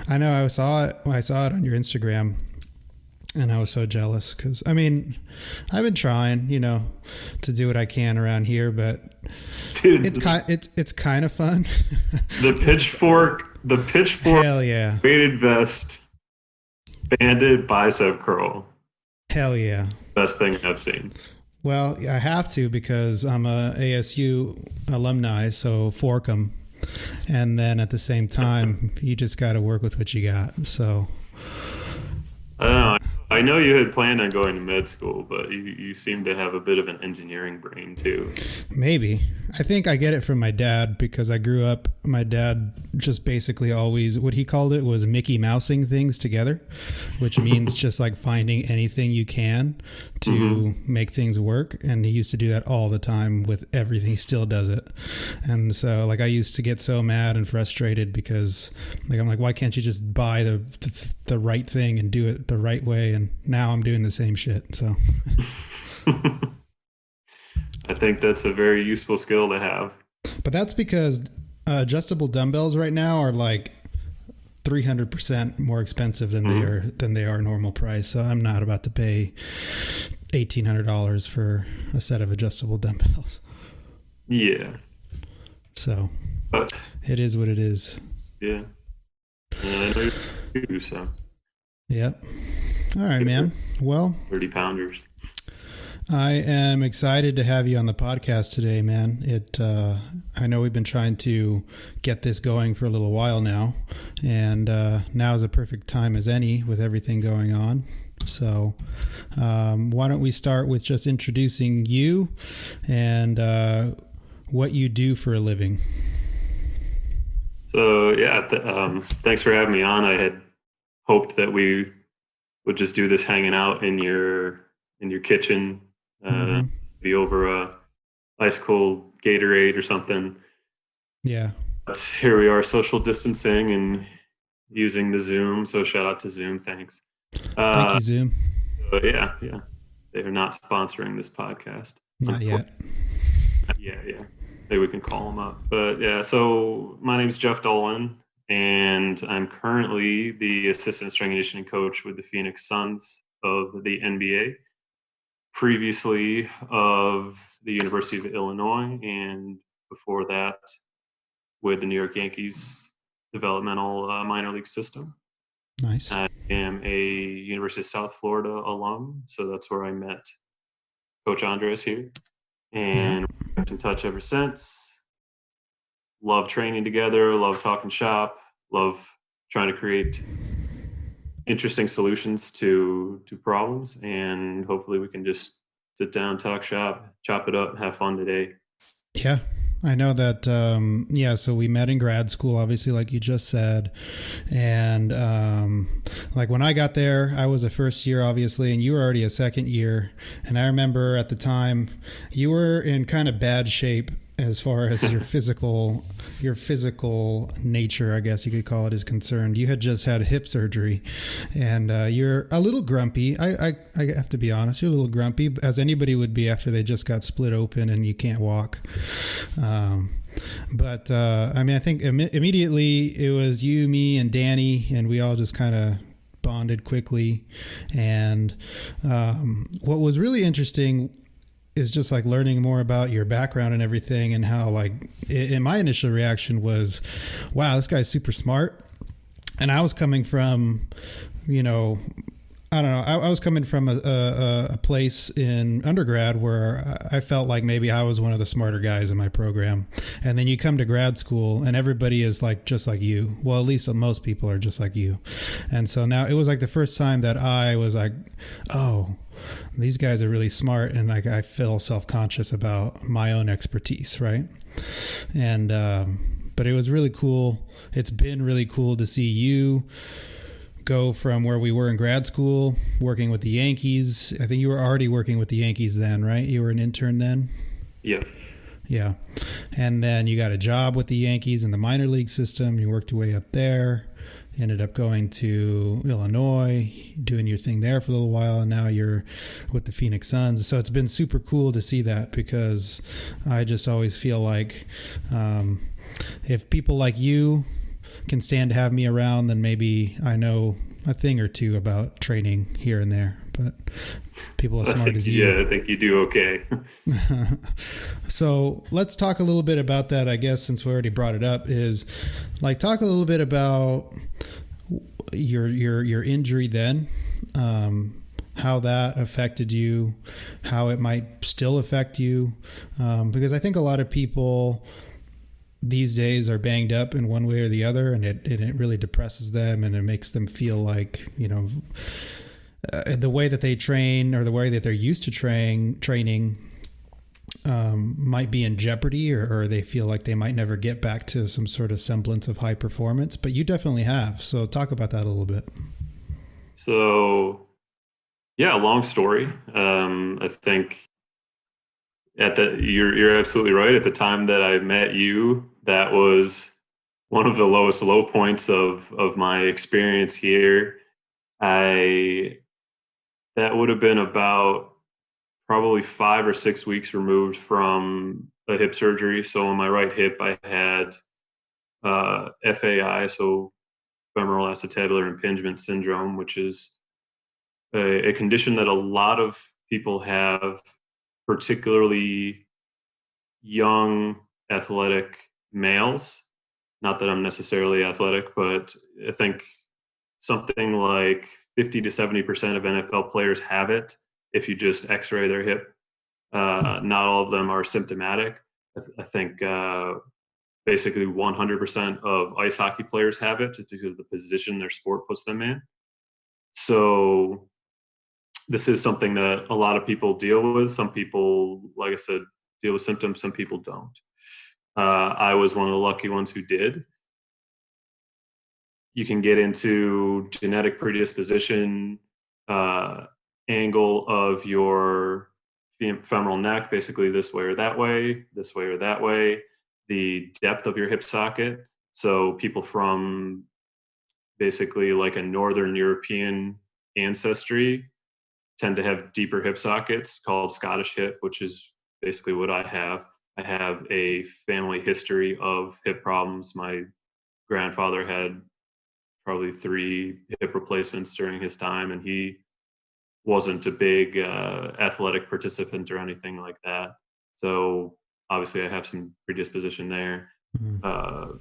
I know. I saw it on your Instagram, and I was so jealous because I've been trying, to do what I can around here, but Dude, it's kind of fun. the pitchfork Hell yeah. weighted vest, banded bicep curl. Hell yeah. Best thing I've seen. Well, I have to because I'm a ASU alumni, so fork 'em. And then at the same time, you just got to work with what you got. So I don't know. I know you had planned on going to med school, but you seem to have a bit of an engineering brain too. maybe. I think I get it from my dad because I grew up, my dad just basically always, what he called it was Mickey Mousing things together, which means just like finding anything you can to make things work. And he used to do that all the time with everything. He still does it. And so like I used to get so mad and frustrated because like I'm like, why can't you just buy the right thing and do it the right way? And now I'm doing the same shit. So I think that's a very useful skill to have. but that's because adjustable dumbbells right now are like 300% more expensive than they are normal price. So I'm not about to pay $1,800 for a set of adjustable dumbbells. Yeah. So But it is what it is. yeah. I know you do so. Yep. All right, man. Well, 30 pounders. I am excited to have you on the podcast today, man. I know we've been trying to get this going for a little while now, and now is a perfect time as any with everything going on. So why don't we start with just introducing you and what you do for a living? So yeah, thanks for having me on. I had hoped that we would just do this hanging out in your kitchen, be over a ice cold Gatorade or something. Yeah. But here we are, social distancing and using the Zoom. So shout out to Zoom. Thanks. Thank you, Zoom. Yeah. They are not sponsoring this podcast. Not yet. Yeah. Maybe we can call them up. But yeah, so my name is Jeff Dolan, and I'm currently the assistant strength and conditioning coach with the Phoenix Suns of the NBA, previously of the University of Illinois, and before that with the New York Yankees developmental minor league system. Nice. I am a University of South Florida alum, so that's where I met Coach Andres here, and we've kept in touch ever since. Love training together, love talking shop, love trying to create interesting solutions to problems, and hopefully we can just sit down, talk shop, chop it up, have fun today. Yeah. I know that, so we met in grad school, obviously, like you just said. And like when I got there, I was a first year, obviously, and you were already a second year. And I remember at the time you were in kind of bad shape as far as your physical nature, I guess you could call it, is concerned. You had just had hip surgery, and you're a little grumpy. I have to be honest, you're a little grumpy, as anybody would be after they just got split open and you can't walk. But I think immediately it was you, me, and Danny, and we all just kind of bonded quickly. And what was really interesting is just like learning more about your background and everything, and how like in my initial reaction was, wow, this guy's super smart. And I was coming from, I was coming from a place in undergrad where I felt like maybe I was one of the smarter guys in my program. And then you come to grad school and everybody is like just like you. Well, at least most people are just like you. And so now it was like the first time that I was like, oh, these guys are really smart, and like I feel self-conscious about my own expertise, right? And but it was really cool. It's been really cool to see you go from where we were in grad school, working with the Yankees. I think you were already working with the Yankees then, right? You were an intern then? Yeah. Yeah. And then you got a job with the Yankees in the minor league system. You worked your way up there. Ended up going to Illinois, doing your thing there for a little while, and now you're with the Phoenix Suns. So it's been super cool to see that, because I just always feel like if people like you can stand to have me around, then maybe I know a thing or two about training here and there. But people as smart as you. Yeah, I think you do okay. So let's talk a little bit about that, I guess, since we already brought it up, is like talk a little bit about your injury then, how that affected you, how it might still affect you. Because I think a lot of people these days are banged up in one way or the other, and it really depresses them, and it makes them feel like, the way that they train or the way that they're used to training might be in jeopardy, or they feel like they might never get back to some sort of semblance of high performance, but you definitely have. So talk about that a little bit. So, yeah, long story. I think you're absolutely right. At the time that I met you, that was one of the lowest low points of my experience here. That would have been about probably 5 or 6 weeks removed from a hip surgery. So on my right hip, I had FAI, so femoral acetabular impingement syndrome, which is a condition that a lot of people have, particularly young athletic males. Not that I'm necessarily athletic, but I think something like 50 to 70% of NFL players have it if you just x-ray their hip. Not all of them are symptomatic. I think basically 100% of ice hockey players have it just because of the position their sport puts them in. So this is something that a lot of people deal with. Some people, like I said, deal with symptoms. Some people don't. I was one of the lucky ones who did. You can get into genetic predisposition, angle of your femoral neck, basically this way or that way, this way or that way, the depth of your hip socket. So people from basically like a Northern European ancestry tend to have deeper hip sockets called Scottish hip, which is basically what I have. I have a family history of hip problems. My grandfather had probably 3 hip replacements during his time, and he wasn't a big athletic participant or anything like that. So obviously I have some predisposition there. Mm-hmm.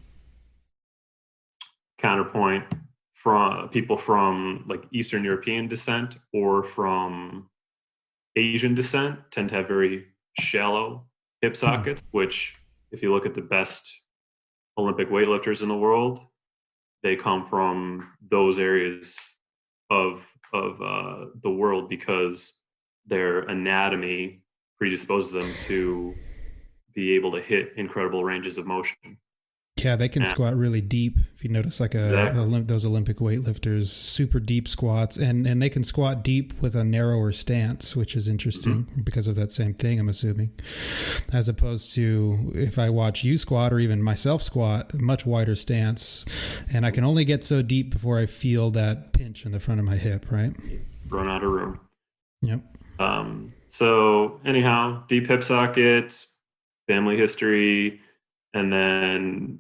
Counterpoint, from people from like Eastern European descent or from Asian descent tend to have very shallow hip sockets, which if you look at the best Olympic weightlifters in the world, they come from those areas of the world because their anatomy predisposes them to be able to hit incredible ranges of motion. Yeah, they can squat really deep. If you notice, like those Olympic weightlifters, super deep squats, and they can squat deep with a narrower stance, which is interesting because of that same thing, I'm assuming. As opposed to if I watch you squat or even myself squat, much wider stance, and I can only get so deep before I feel that pinch in the front of my hip, right? Run out of room. Yep. So anyhow, deep hip socket, family history, and then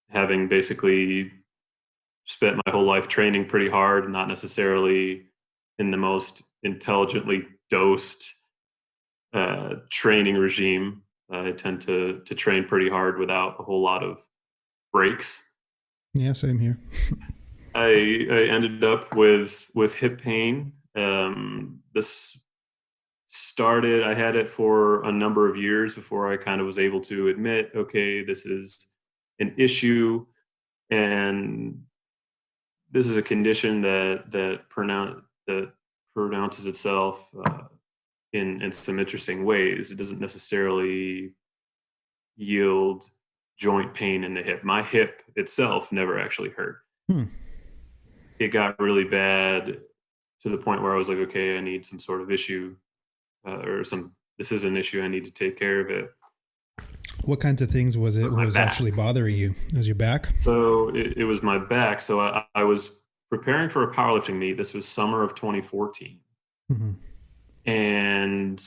having basically spent my whole life training pretty hard, not necessarily in the most intelligently dosed training regime. I tend to train pretty hard without a whole lot of breaks. Yeah, same here. I ended up with hip pain. This started, I had it for a number of years before I kind of was able to admit, okay, this is an issue, and this is a condition that pronounces itself in some interesting ways. It doesn't necessarily yield joint pain in the hip. My hip itself never actually hurt. It got really bad to the point where I was like, okay, I need some sort of issue, this is an issue, I need to take care of it. What kinds of things was actually bothering you? Was your back? So it was my back. So I was preparing for a powerlifting meet. This was summer of 2014. Mm-hmm. And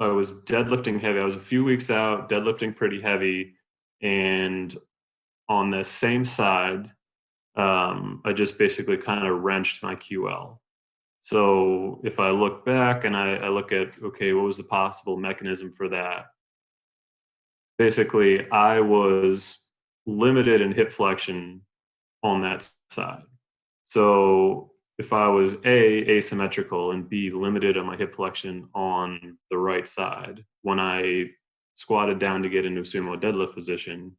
I was deadlifting heavy. I was a few weeks out, deadlifting pretty heavy. And on the same side, I just basically kind of wrenched my QL. So if I look back and I look at, okay, what was the possible mechanism for that? Basically, I was limited in hip flexion on that side. So if I was A, asymmetrical, and B, limited on my hip flexion on the right side, when I squatted down to get into a sumo deadlift position,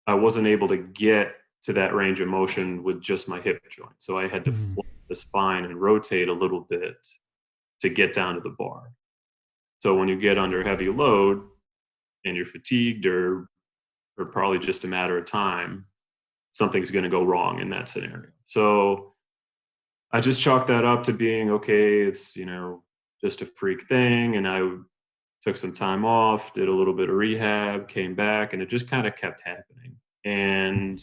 I wasn't able to get to that range of motion with just my hip joint. So I had to Mm. flex the spine and rotate a little bit to get down to the bar. So when you get under heavy load and you're fatigued or probably just a matter of time, something's going to go wrong in that scenario. So I just chalked that up to being okay. It's, just a freak thing. And I took some time off, did a little bit of rehab, came back, and it just kind of kept happening. And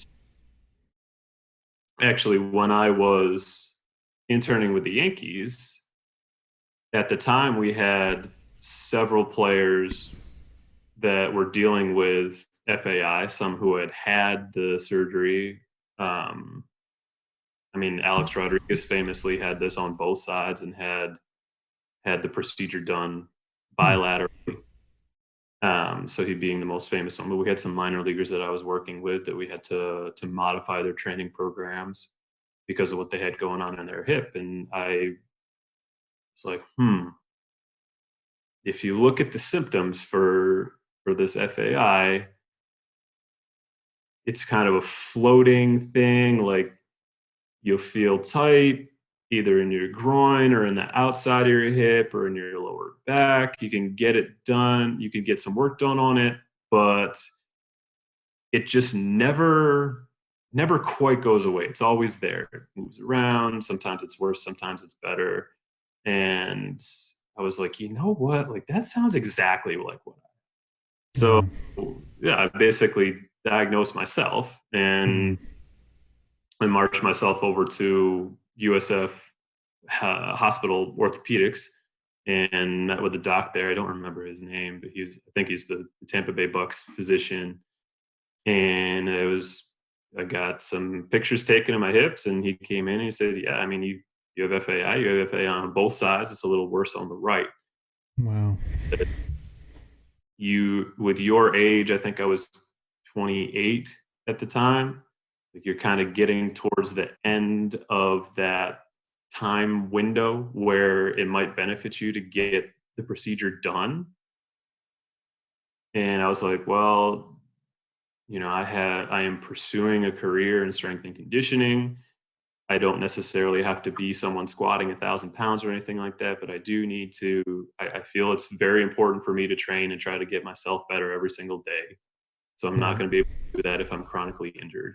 actually, when I was interning with the Yankees, at the time we had several players that were dealing with FAI, some who had the surgery. Alex Rodriguez famously had this on both sides and had the procedure done bilaterally. So he being the most famous one. But we had some minor leaguers that I was working with that we had to modify their training programs because of what they had going on in their hip. And I was like, if you look at the symptoms for this FAI, it's kind of a floating thing. Like you'll feel tight either in your groin or in the outside of your hip or in your lower back. You can get it done. You can get some work done on it, but it just never quite goes away. It's always there. It moves around. Sometimes it's worse. Sometimes it's better. And I was like, you know what? Like that sounds exactly like what I. So yeah, I basically diagnosed myself and I marched myself over to USF Hospital Orthopedics and met with the doc there. I don't remember his name, but I think he's the Tampa Bay Bucks physician. And I got some pictures taken of my hips, and he came in and he said, yeah, you have FAI, you have FAI on both sides. It's a little worse on the right. Wow. With your age, I think I was 28 at the time, like you're kind of getting towards the end of that time window where it might benefit you to get the procedure done. And I was like, well, I am pursuing a career in strength and conditioning. I don't necessarily have to be someone squatting 1,000 pounds or anything like that, but I do need to, I feel it's very important for me to train and try to get myself better every single day. So I'm not going to be able to do that if I'm chronically injured.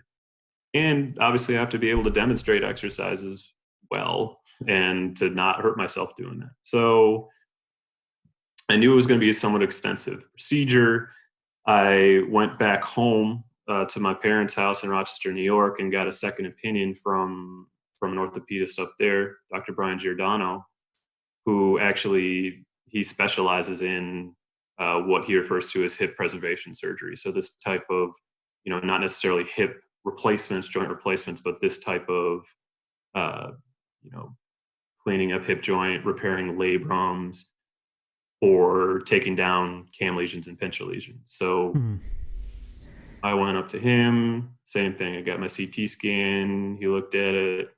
And obviously I have to be able to demonstrate exercises well and to not hurt myself doing that. So I knew it was going to be a somewhat extensive procedure. I went back home to my parents' house in Rochester, New York, and got a second opinion from an orthopedist up there, Dr. Brian Giordano, who actually he specializes in what he refers to as hip preservation surgery. So this type of, not necessarily hip replacements, joint replacements, but this type of, cleaning up hip joint, repairing labrums, or taking down cam lesions and pincher lesions. So I went up to him, same thing. I got my CT scan. He looked at it.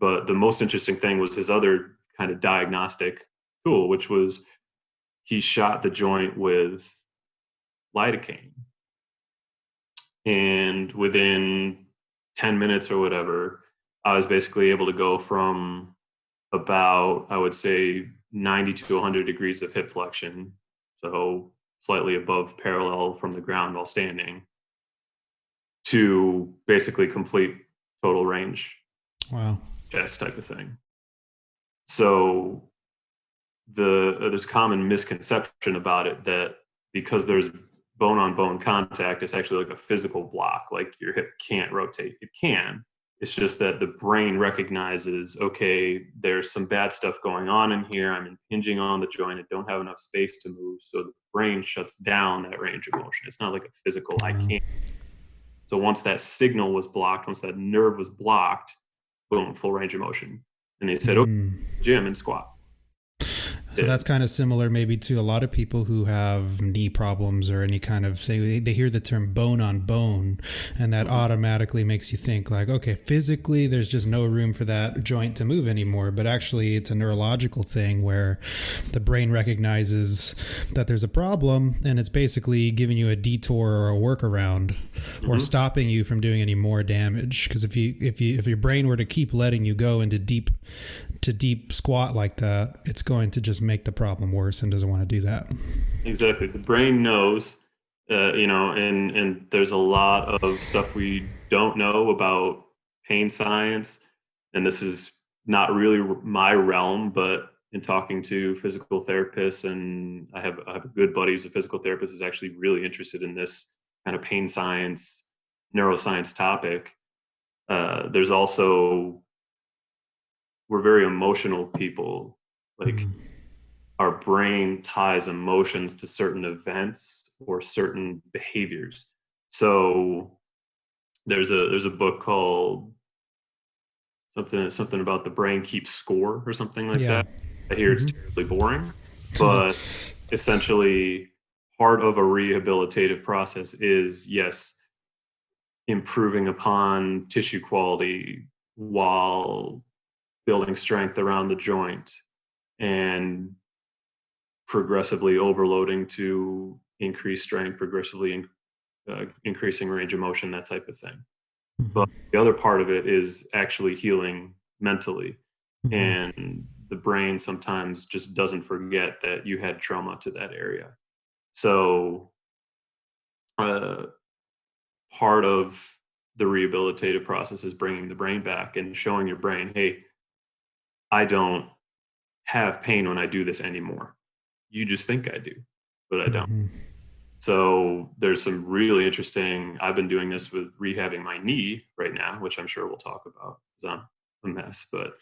But the most interesting thing was his other kind of diagnostic tool, which was he shot the joint with lidocaine. And within 10 minutes or whatever, I was basically able to go from about, I would say, 90 to 100 degrees of hip flexion, so slightly above parallel from the ground while standing, to basically complete total range. Wow. Chest type of thing. So there's common misconception about it that because there's bone on bone contact, it's actually like a physical block, like your hip can't rotate. It can. It's just that the brain recognizes, okay, there's some bad stuff going on in here. I'm impinging on the joint. I don't have enough space to move. So the brain shuts down that range of motion. It's not like a physical, I can't. So once that signal was blocked, once that nerve was blocked, boom, full range of motion. And they said, okay, gym and squat. So that's kind of similar maybe to a lot of people who have knee problems or any kind of, say, they hear the term bone on bone, and that automatically makes you think like, okay, physically there's just no room for that joint to move anymore. But actually it's a neurological thing where the brain recognizes that there's a problem, and it's basically giving you a detour or a workaround or stopping you from doing any more damage. Because if your brain were to keep letting you go into deep squat like that, it's going to just make the problem worse and doesn't want to do that. Exactly. The brain knows, and there's a lot of stuff we don't know about pain science. And this is not really my realm, but in talking to physical therapists, and I have a good buddy who's a physical therapist who's actually really interested in this kind of pain science, neuroscience topic. There's also, we're very emotional people. Like our brain ties emotions to certain events or certain behaviors. So there's a book called something about the brain keeps score or something like that. I hear it's terribly boring, but essentially part of a rehabilitative process is, yes, improving upon tissue quality while building strength around the joint and progressively overloading to increase strength, progressively increasing range of motion, that type of thing. But the other part of it is actually healing mentally. And the brain sometimes just doesn't forget that you had trauma to that area. So part of the rehabilitative process is bringing the brain back and showing your brain, hey, I don't have pain when I do this anymore. You just think I do, but I don't. So there's some really interesting, I've been doing this with rehabbing my knee right now, which I'm sure we'll talk about because I'm a mess, but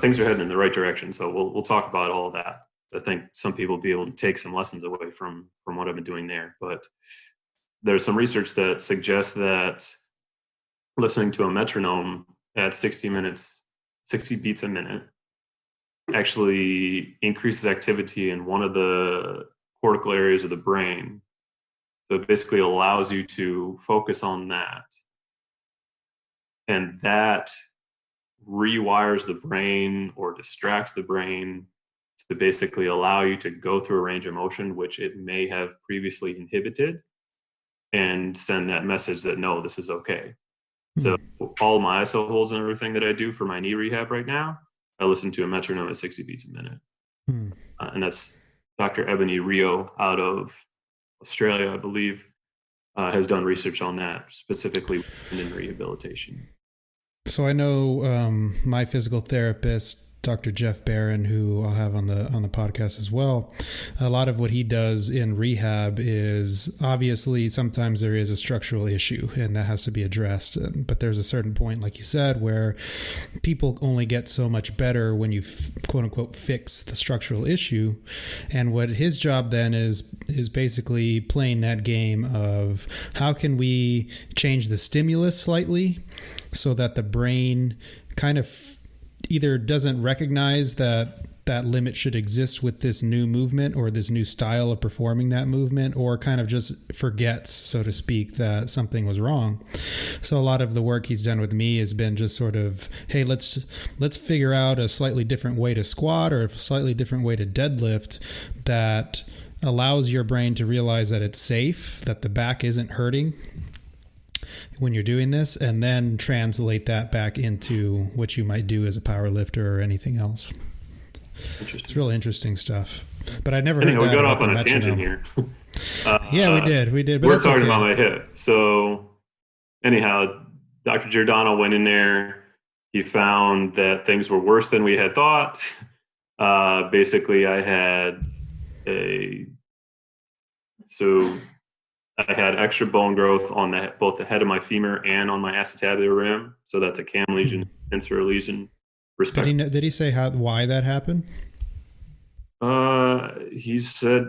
things are heading in the right direction. So we'll talk about all of that. I think some people will be able to take some lessons away from what I've been doing there. But there's some research that suggests that listening to a metronome at 60 beats a minute, actually increases activity in one of the cortical areas of the brain. So it basically allows you to focus on that. And that rewires the brain or distracts the brain to basically allow you to go through a range of motion, which it may have previously inhibited, and send that message that, no, this is okay. So all my ISO holds and everything that I do for my knee rehab right now, I listen to a metronome at 60 beats a minute. And that's Dr. Ebony Rio out of Australia, I believe, has done research on that specifically in rehabilitation. So I know my physical therapist, Dr. Jeff Barron, who I'll have on the podcast as well. A lot of what he does in rehab is, obviously sometimes there is a structural issue and that has to be addressed. But there's a certain point, like you said, where people only get so much better when you quote unquote fix the structural issue. And what his job then is basically playing that game of how can we change the stimulus slightly so that the brain kind of either doesn't recognize that limit should exist with this new movement or this new style of performing that movement, or kind of just forgets, so to speak, that something was wrong. So a lot of the work he's done with me has been just sort of, hey, let's figure out a slightly different way to squat or a slightly different way to deadlift that allows your brain to realize that it's safe, that the back isn't hurting when you're doing this, and then translate that back into what you might do as a power lifter or anything else. It's really interesting stuff. But I never heard that. We got about off on a tangent here. Yeah, we did. But we're talking about my hip. So anyhow, Dr. Giordano went in there. He found that things were worse than we had thought. Basically, I had extra bone growth on both the head of my femur and on my acetabular rim. So that's a cam lesion, insula lesion. Did he say why that happened? He said,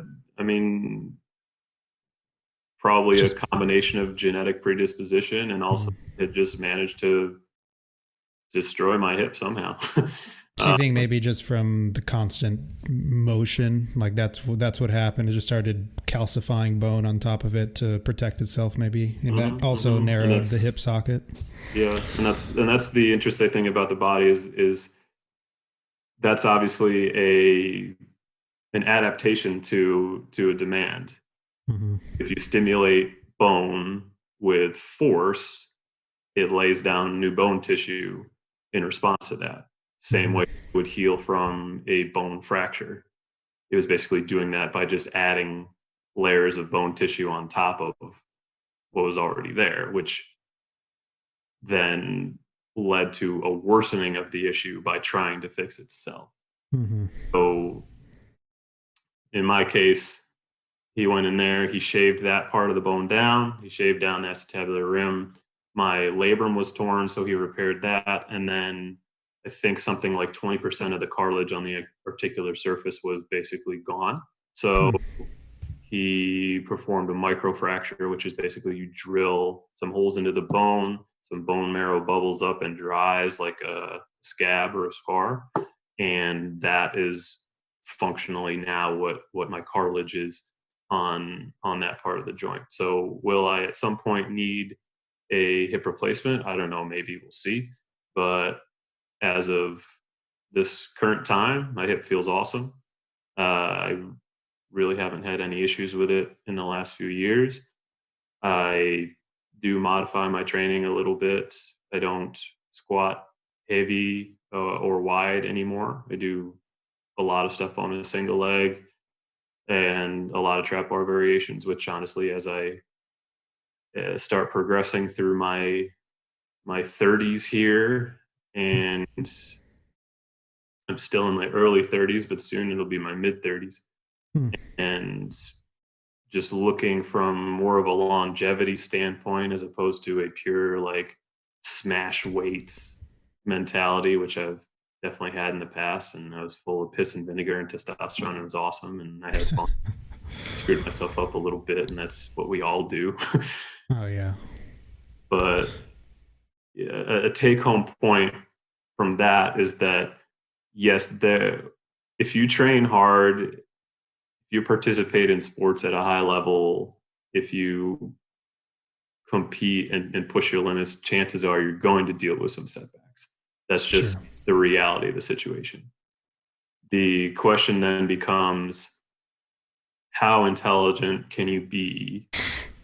probably a Just combination of genetic predisposition and also it just managed to destroy my hip somehow. so you think maybe just from the constant motion, like that's what happened. It just started calcifying bone on top of it to protect itself, maybe, and that also narrowed the hip socket. Yeah, and that's the interesting thing about the body is that's obviously an adaptation to a demand. Mm-hmm. If you stimulate bone with force, it lays down new bone tissue in response to that. Same way it would heal from a bone fracture. It was basically doing that by just adding layers of bone tissue on top of what was already there, which then led to a worsening of the issue by trying to fix itself. Mm-hmm. So in my case, he went in there, he shaved that part of the bone down, he shaved down the acetabular rim. My labrum was torn, so he repaired that. And then I think something like 20% of the cartilage on the articular surface was basically gone. So he performed a microfracture, which is basically you drill some holes into the bone, some bone marrow bubbles up and dries like a scab or a scar. And that is functionally now what my cartilage is on that part of the joint. So will I at some point need a hip replacement? I don't know, maybe we'll see. But as of this current time, my hip feels awesome. I really haven't had any issues with it in the last few years. I do modify my training a little bit. I don't squat heavy or wide anymore. I do a lot of stuff on a single leg and a lot of trap bar variations, which honestly, as I start progressing through my 30s here, and I'm still in my early 30s, but soon it'll be my mid 30s. And just looking from more of a longevity standpoint as opposed to a pure like smash weights mentality, which I've definitely had in the past. And I was full of piss and vinegar and testosterone. It was awesome. And I had fun. Screwed myself up a little bit, and that's what we all do. Oh, yeah. But yeah, a take home point from that is that, yes, if you train hard, if you participate in sports at a high level, if you compete and push your limits, chances are you're going to deal with some setbacks. That's just the reality of the situation. The question then becomes, how intelligent can you be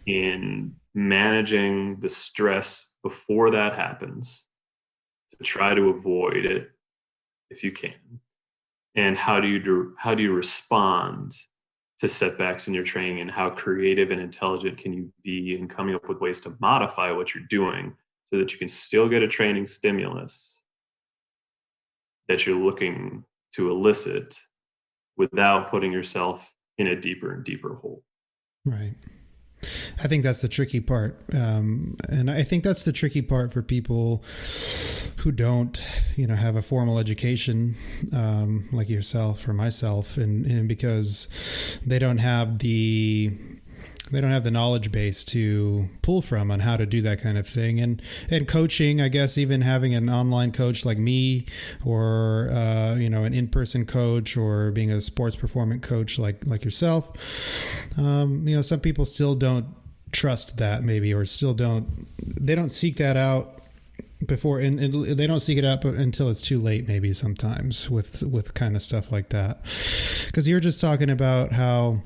in managing the stress before that happens to try to avoid it if you can? And how do you respond to setbacks in your training, and how creative and intelligent can you be in coming up with ways to modify what you're doing so that you can still get a training stimulus that you're looking to elicit without putting yourself in a deeper and deeper hole. Right. I think that's the tricky part. And I think that's the tricky part for people who don't, have a formal education, like yourself or myself, and because they don't have the knowledge base to pull from on how to do that kind of thing. And coaching, I guess, even having an online coach like me, or, an in-person coach, or being a sports performance coach like yourself, some people still don't trust that, maybe, or they don't seek that out before, and they don't seek it out until it's too late, maybe sometimes with kind of stuff like that. Because you're just talking about how,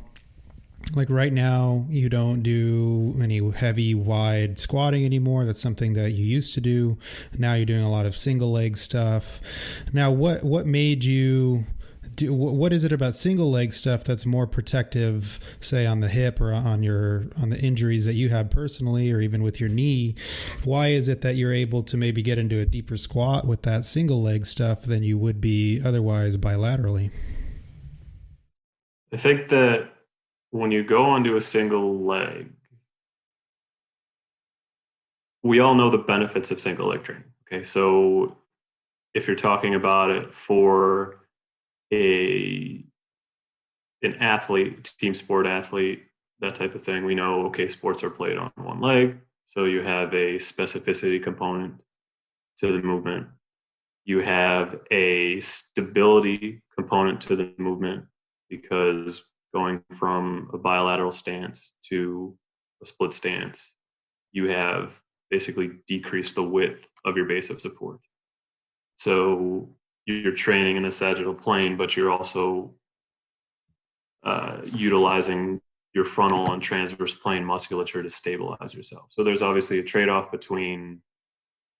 like, right now you don't do any heavy wide squatting anymore. That's something that you used to do. Now you're doing a lot of single leg stuff. Now, what made you do, what is it about single leg stuff that's more protective, say on the hip or on the injuries that you have personally, or even with your knee? Why is it that you're able to maybe get into a deeper squat with that single leg stuff than you would be otherwise bilaterally? I think that when you go onto a single leg, we all know the benefits of single leg training. Okay, so if you're talking about it for an athlete, team sport athlete, that type of thing. We know, okay, sports are played on one leg, so you have a specificity component to the movement. You have a stability component to the movement, because going from a bilateral stance to a split stance, you have basically decreased the width of your base of support. So you're training in the sagittal plane, but you're also utilizing your frontal and transverse plane musculature to stabilize yourself. So there's obviously a trade-off between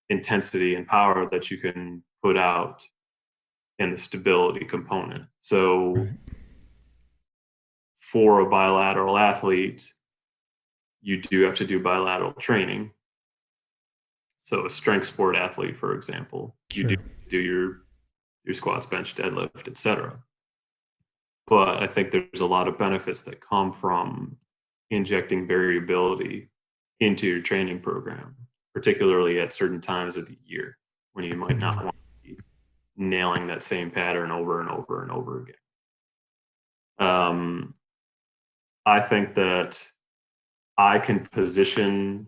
intensity and power that you can put out and the stability component. So Right. for a bilateral athlete, you do have to do bilateral training. So a strength sport athlete, for example, Sure. you do your squats, bench, deadlift, etc. But I think there's a lot of benefits that come from injecting variability into your training program, particularly at certain times of the year when you might not want to be nailing that same pattern over and over and over again. I think that I can position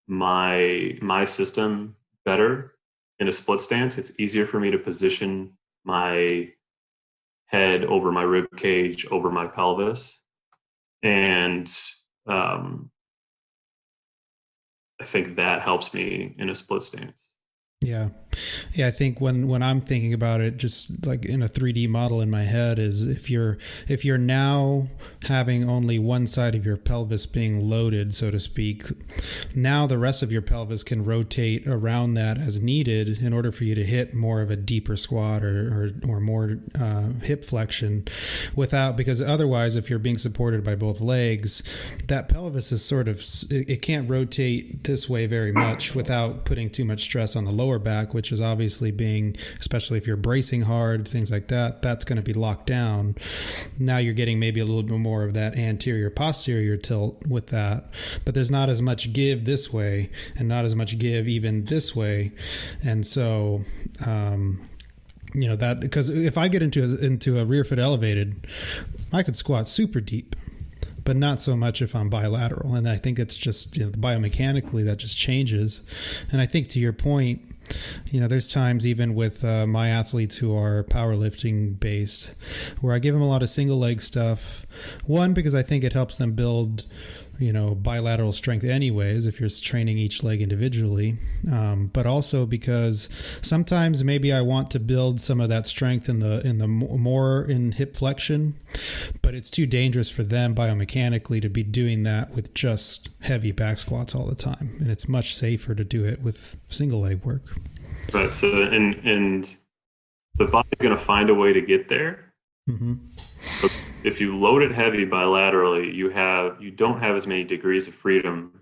my system better in a split stance. It's easier for me to position my head over my rib cage, over my pelvis, and I think that helps me in a split stance. Yeah. Yeah, I think when I'm thinking about it, just like in a 3D model in my head, is if you're now having only one side of your pelvis being loaded, so to speak, now the rest of your pelvis can rotate around that as needed in order for you to hit more of a deeper squat or more hip flexion, because otherwise, if you're being supported by both legs, that pelvis is sort of, it can't rotate this way very much without putting too much stress on the lower back, which is obviously being, especially if you're bracing hard, things like that, that's going to be locked down. Now you're getting maybe a little bit more of that anterior posterior tilt with that, but there's not as much give this way and not as much give even this way. And so, that, because if I get into a rear foot elevated, I could squat super deep, but not so much if I'm bilateral. And I think it's just, biomechanically that just changes. And I think to your point, there's times even with my athletes who are powerlifting based where I give them a lot of single leg stuff. One, because I think it helps them build, bilateral strength anyways, if you're training each leg individually. But also because sometimes maybe I want to build some of that strength in the more in hip flexion, but it's too dangerous for them biomechanically to be doing that with just heavy back squats all the time. And it's much safer to do it with single leg work. Right. So, and the body's going to find a way to get there. Mm-hmm. But if you load it heavy bilaterally, you don't have as many degrees of freedom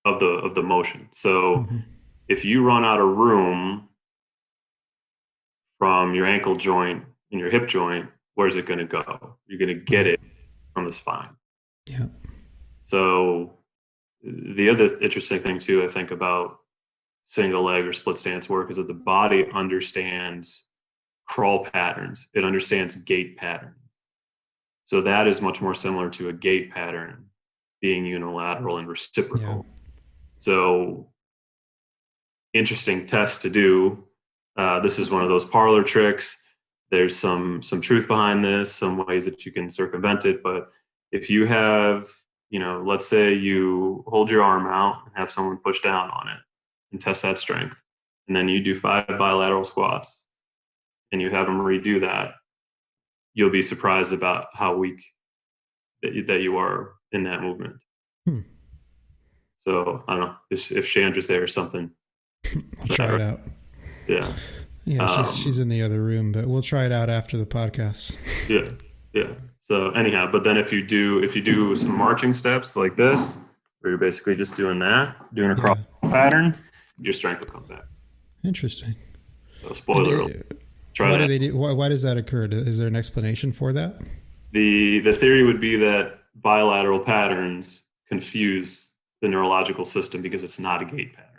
of the motion. So if you run out of room from your ankle joint and your hip joint, where's it going to go? You're going to get it from the spine. Yeah. So the other interesting thing too, I think, about single leg or split stance work is that the body understands crawl patterns. It understands gait patterns. So that is much more similar to a gait pattern being unilateral and reciprocal. Yeah. So interesting test to do. This is one of those parlor tricks. There's some truth behind this, some ways that you can circumvent it. But if you have, let's say you hold your arm out and have someone push down on it and test that strength, and then you do 5 bilateral squats and you have them redo that, you'll be surprised about how weak that you are in that movement. So I don't know if Chandra's there or something. I'll try it out. Yeah. Yeah, she's in the other room, but we'll try it out after the podcast. Yeah. So anyhow, but then if you do some marching steps like this, where you're basically just doing a crawl pattern, your strength will come back. Interesting. So spoiler alert. Why does that occur? Is there an explanation for that? The theory would be that bilateral patterns confuse the neurological system because it's not a gait pattern.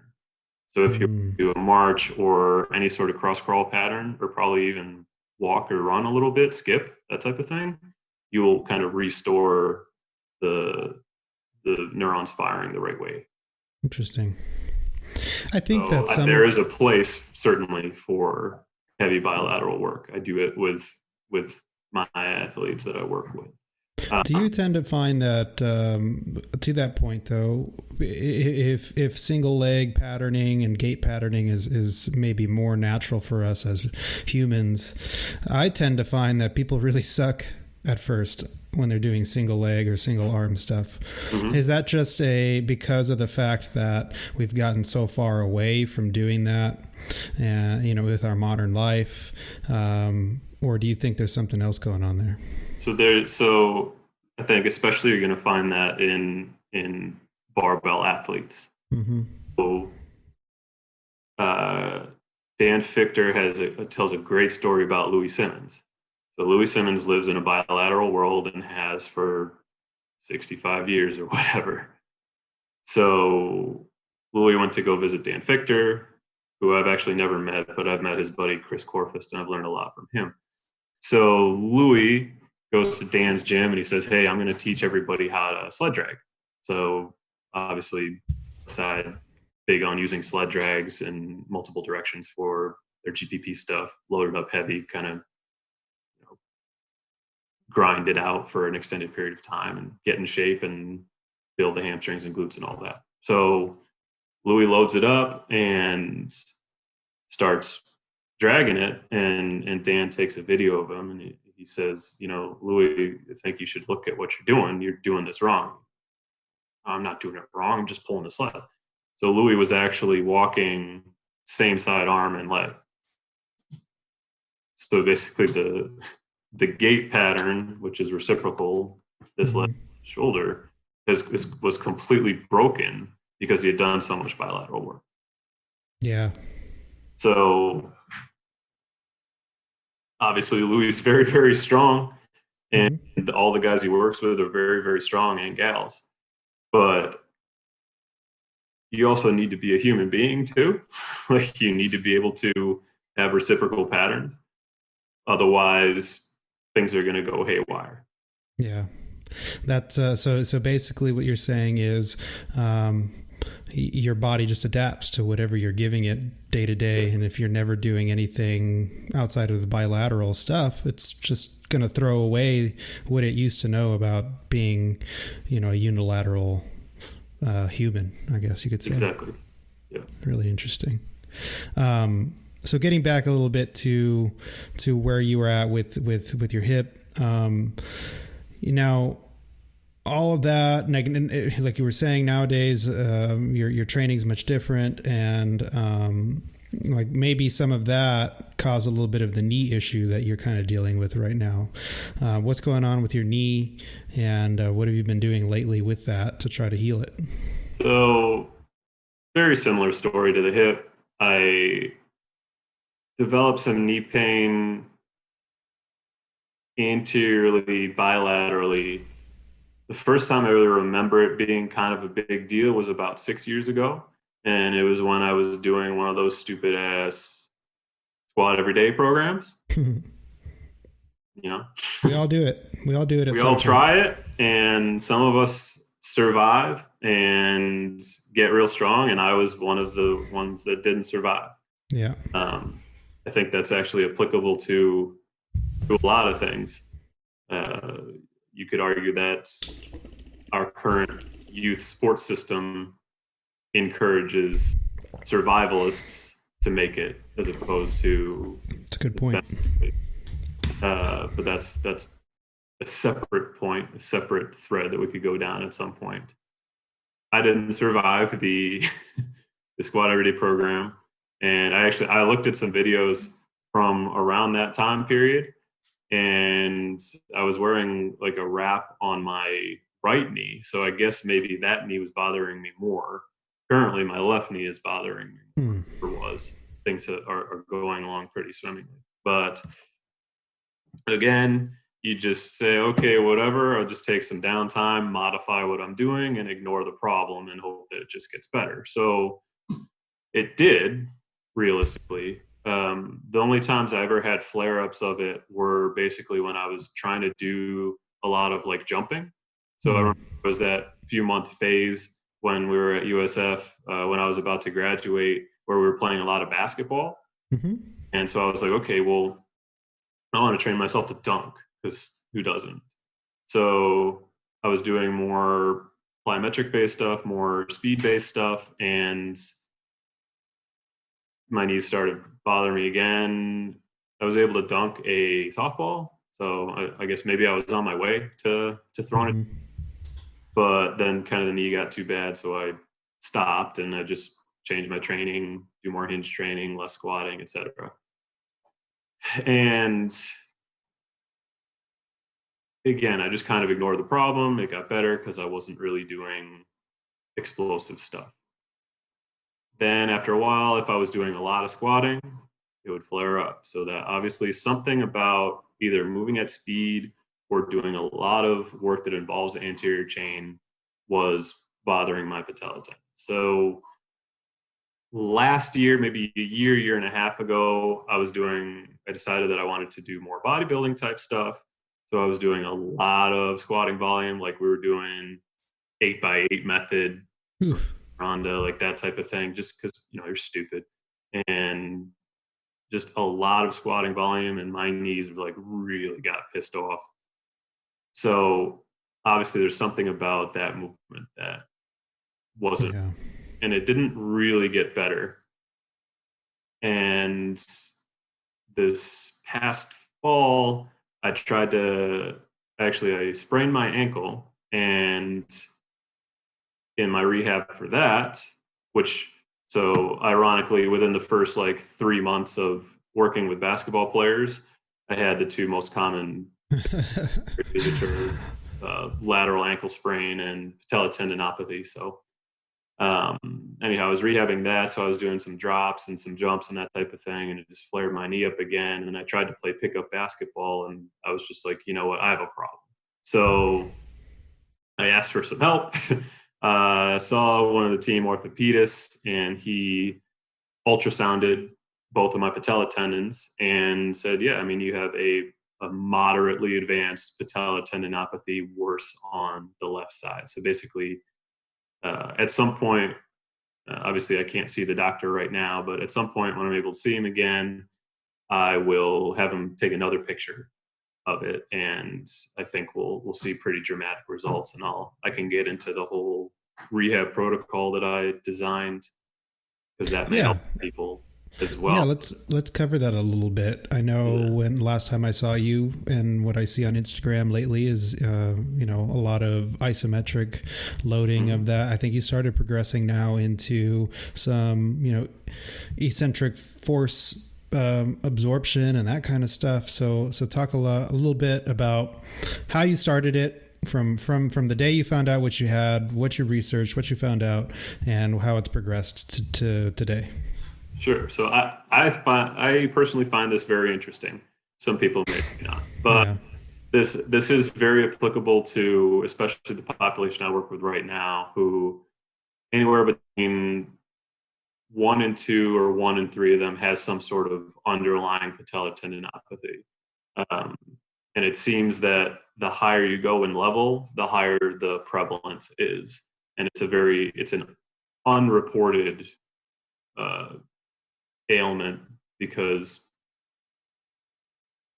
So if you do a march or any sort of cross crawl pattern, or probably even walk or run a little bit, skip, that type of thing, you will kind of restore the neurons firing the right way. Interesting. I think So that there is a place certainly for heavy bilateral work. I do it with my athletes that I work with. Do you tend to find that to that point though, if single leg patterning and gait patterning is maybe more natural for us as humans, I tend to find that people really suck at first when they're doing single leg or single arm stuff. Mm-hmm. Is that just because of the fact that we've gotten so far away from doing that, with our modern life, or do you think there's something else going on there? So I think especially you're going to find that in barbell athletes. Mm-hmm. So Dan Fichter tells a great story about Louis Simmons. So Louis Simmons lives in a bilateral world and has for 65 years or whatever. So Louis went to go visit Dan Fichter, who I've actually never met, but I've met his buddy Chris Corfist, and I've learned a lot from him. So Louis goes to Dan's gym and he says, "Hey, I'm going to teach everybody how to sled drag." So obviously, aside big on using sled drags in multiple directions for their GPP stuff, loaded up heavy, kind of grind it out for an extended period of time and get in shape and build the hamstrings and glutes and all that. So Louis loads it up and starts dragging it, and Dan takes a video of him and he says, "Louis, I think you should look at what you're doing. You're doing this wrong." "I'm not doing it wrong. I'm just pulling the sled." So Louis was actually walking same side arm and leg. So basically the gait pattern, which is reciprocal, this leg, shoulder, was completely broken because he had done so much bilateral work. Yeah. So obviously Louis is very, very strong, and all the guys he works with are very, very strong, and gals. But you also need to be a human being too. Like, you need to be able to have reciprocal patterns. Otherwise, things are going to go haywire. Yeah. That's so basically what you're saying is your body just adapts to whatever you're giving it day to day. And if you're never doing anything outside of the bilateral stuff, it's just going to throw away what it used to know about being, a unilateral human, I guess you could say. Exactly. Yeah. Really interesting. So getting back a little bit to where you were at with your hip, all of that, like you were saying, nowadays, your training is much different, and like maybe some of that caused a little bit of the knee issue that you're kind of dealing with right now. What's going on with your knee, and what have you been doing lately with that to try to heal it? So, very similar story to the hip. I developed some knee pain anteriorly, bilaterally. The first time I really remember it being kind of a big deal was about 6 years ago. And it was when I was doing one of those stupid ass squat every day programs. We all do it. We all do it. We all try it. And some of us survive and get real strong. And I was one of the ones that didn't survive. Yeah. I think that's actually applicable to a lot of things. You could argue that our current youth sports system encourages survivalists to make it, as opposed to. That's a good point. But that's a separate point, a separate thread that we could go down at some point. I didn't survive the squat everyday program. And I looked at some videos from around that time period, and I was wearing like a wrap on my right knee. So I guess maybe that knee was bothering me more. Currently, my left knee is bothering me more, or was. Things are going along pretty swimmingly. But again, you just say, okay, whatever, I'll just take some downtime, modify what I'm doing, and ignore the problem and hope that it just gets better. So it did, realistically. The only times I ever had flare-ups of it were basically when I was trying to do a lot of like jumping. So I remember it was that few month phase when we were at USF, when I was about to graduate, where we were playing a lot of basketball. Mm-hmm. And so I was like, okay, well, I want to train myself to dunk, because who doesn't? So I was doing more plyometric based stuff, more speed based stuff, and my knees started bothering me again. I was able to dunk a softball, so I guess maybe I was on my way to throwing it, but then kind of the knee got too bad, so I stopped and I just changed my training, do more hinge training, less squatting, etc. And again, I just kind of ignored the problem. It got better because I wasn't really doing explosive stuff. Then after a while, if I was doing a lot of squatting, it would flare up. So that obviously something about either moving at speed or doing a lot of work that involves the anterior chain was bothering my patella tendon. So last year, maybe a year and a half ago, I decided that I wanted to do more bodybuilding type stuff. So I was doing a lot of squatting volume, like we were doing 8x8 method, Ronda, like that type of thing, just because, you're stupid. And just a lot of squatting volume, and my knees like really got pissed off. So obviously there's something about that movement that wasn't, and it didn't really get better. And this past fall, I sprained my ankle, and in my rehab for that, so ironically, within the first like 3 months of working with basketball players, I had the two most common which are lateral ankle sprain and patella tendinopathy. So anyhow, I was rehabbing that, so I was doing some drops and some jumps and that type of thing, and it just flared my knee up again. And I tried to play pickup basketball, and I was just like, you know what, I have a problem. So I asked for some help. Saw one of the team orthopedists, and he ultrasounded both of my patella tendons and said, yeah, I mean, you have a moderately advanced patella tendinopathy, worse on the left side. So basically, at some point, obviously I can't see the doctor right now, but at some point when I'm able to see him again, I will have him take another picture of it, and I think we'll see pretty dramatic results, and I can get into the whole rehab protocol that I designed, because that may help people as well. Yeah, let's cover that a little bit. I know when last time I saw you, and what I see on Instagram lately is a lot of isometric loading of that. I think you started progressing now into some eccentric force absorption and that kind of stuff. So talk a little bit about how you started it from the day you found out what you had, what you researched, what you found out, and how it's progressed to today. Sure. So I personally find this very interesting. Some people may not, but this is very applicable to especially the population I work with right now, who anywhere between 1 in 2 or 1 in 3 of them has some sort of underlying patella tendinopathy. And it seems that the higher you go in level, the higher the prevalence is. And it's an unreported ailment, because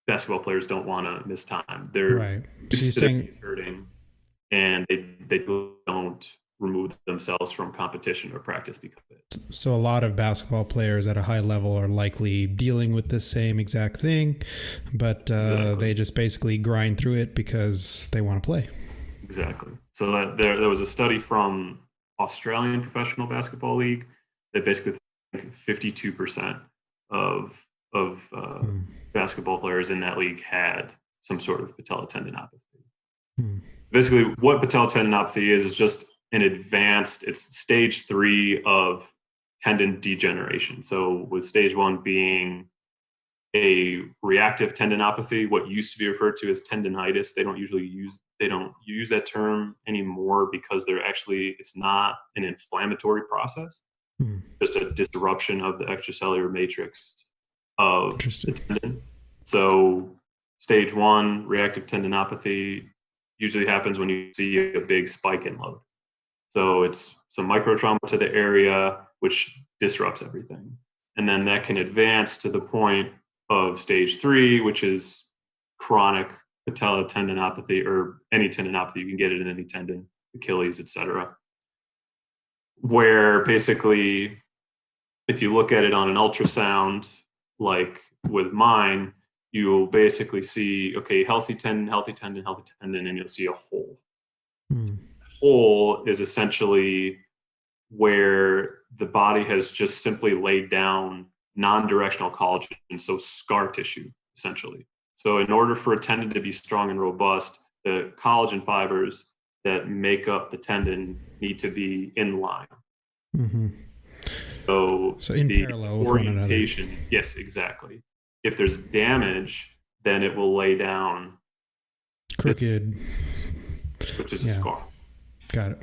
basketball players don't want to miss time. They're hurting, and they don't remove themselves from competition or practice because of it. So a lot of basketball players at a high level are likely dealing with the same exact thing, but they just basically grind through it because they want to play. Exactly. So there was a study from Australian Professional Basketball League that basically 52% of basketball players in that league had some sort of patella tendinopathy. Basically, what patella tendinopathy is just it's stage 3 of tendon degeneration. So with stage 1 being a reactive tendinopathy, what used to be referred to as tendinitis, they don't use that term anymore, because it's not an inflammatory process, just a disruption of the extracellular matrix of the tendon. So stage 1, reactive tendinopathy, usually happens when you see a big spike in load. So it's some micro trauma to the area, which disrupts everything. And then that can advance to the point of stage 3, which is chronic patella tendinopathy, or any tendinopathy. You can get it in any tendon, Achilles, etc. Where basically, if you look at it on an ultrasound, like with mine, you'll basically see, okay, healthy tendon, and you'll see a hole. Hole is essentially where the body has just simply laid down non-directional collagen, so scar tissue, essentially. So in order for a tendon to be strong and robust, the collagen fibers that make up the tendon need to be in line. Mm-hmm. So in the parallel with orientation, yes, exactly. If there's damage, then it will lay down crooked, which is a scar. Got it.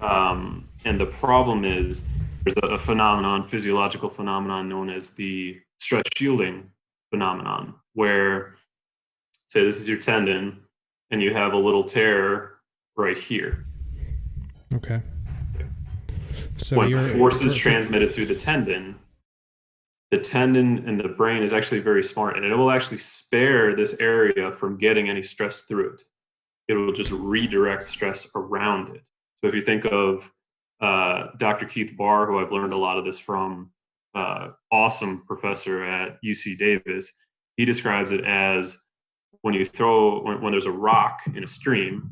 And the problem is there's a physiological phenomenon known as the stress shielding phenomenon, where, say this is your tendon and you have a little tear right here. Okay. So when force is transmitted through the tendon and the brain is actually very smart, and it will actually spare this area from getting any stress through it. It will just redirect stress around it. So if you think of Dr. Keith Barr, who I've learned a lot of this from, awesome professor at UC Davis, he describes it as when there's a rock in a stream,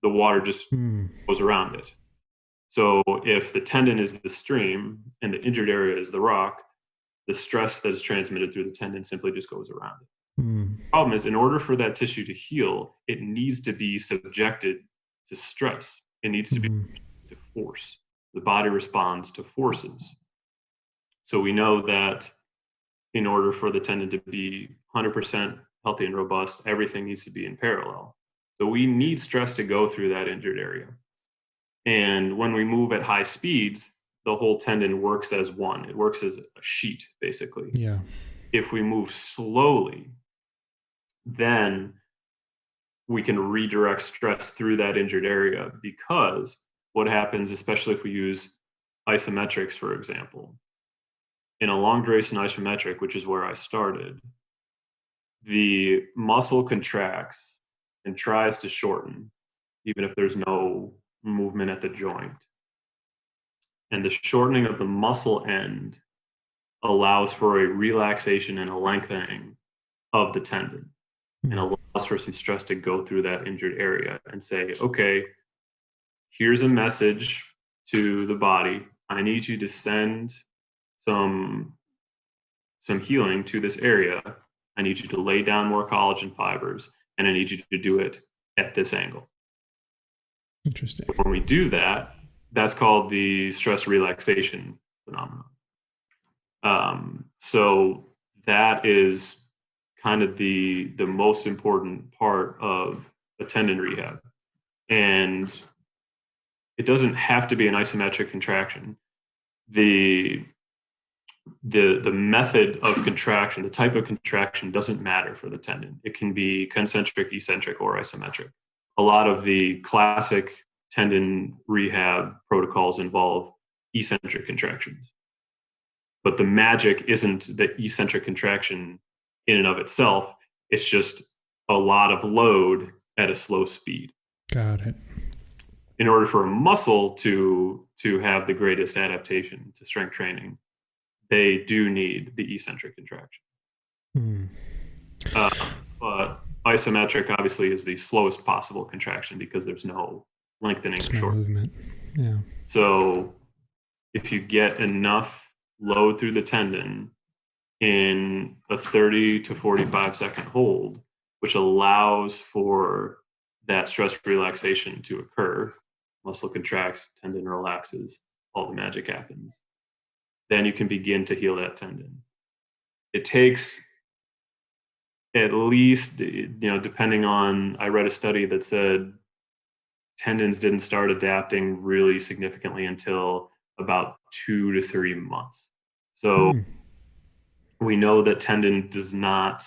the water just goes around it. So if the tendon is the stream and the injured area is the rock, the stress that is transmitted through the tendon simply just goes around it. The problem is, in order for that tissue to heal, it needs to be subjected to stress. It needs to be to force. The body responds to forces. So we know that in order for the tendon to be 100% healthy and robust, everything needs to be in parallel. So we need stress to go through that injured area. And when we move at high speeds, the whole tendon works as one. It works as a sheet, basically. Yeah. If we move slowly, then we can redirect stress through that injured area, because what happens, especially if we use isometrics, for example, in a long duration isometric, which is where I started, the muscle contracts and tries to shorten, even if there's no movement at the joint. And the shortening of the muscle end allows for a relaxation and a lengthening of the tendon, and allows for some stress to go through that injured area and say, okay, here's a message to the body. I need you to send some healing to this area. I need you to lay down more collagen fibers, and I need you to do it at this angle. Interesting. When we do that, that's called the stress relaxation phenomenon. So that is kind of the most important part of a tendon rehab. And it doesn't have to be an isometric contraction. The method of contraction, the type of contraction, doesn't matter for the tendon. It can be concentric, eccentric, or isometric. A lot of the classic tendon rehab protocols involve eccentric contractions. But the magic isn't the eccentric contraction in and of itself. It's just a lot of load at a slow speed. Got it. In order for a muscle to have the greatest adaptation to strength training, they do need the eccentric contraction. But isometric obviously is the slowest possible contraction because there's no lengthening or shortening. Movement. Yeah. So if you get enough load through the tendon in a 30 to 45 second hold, which allows for that stress relaxation to occur, muscle contracts, tendon relaxes, all the magic happens, then you can begin to heal that tendon. It takes at least, depending on, I read a study that said tendons didn't start adapting really significantly until about 2 to 3 months. So we know that tendon does not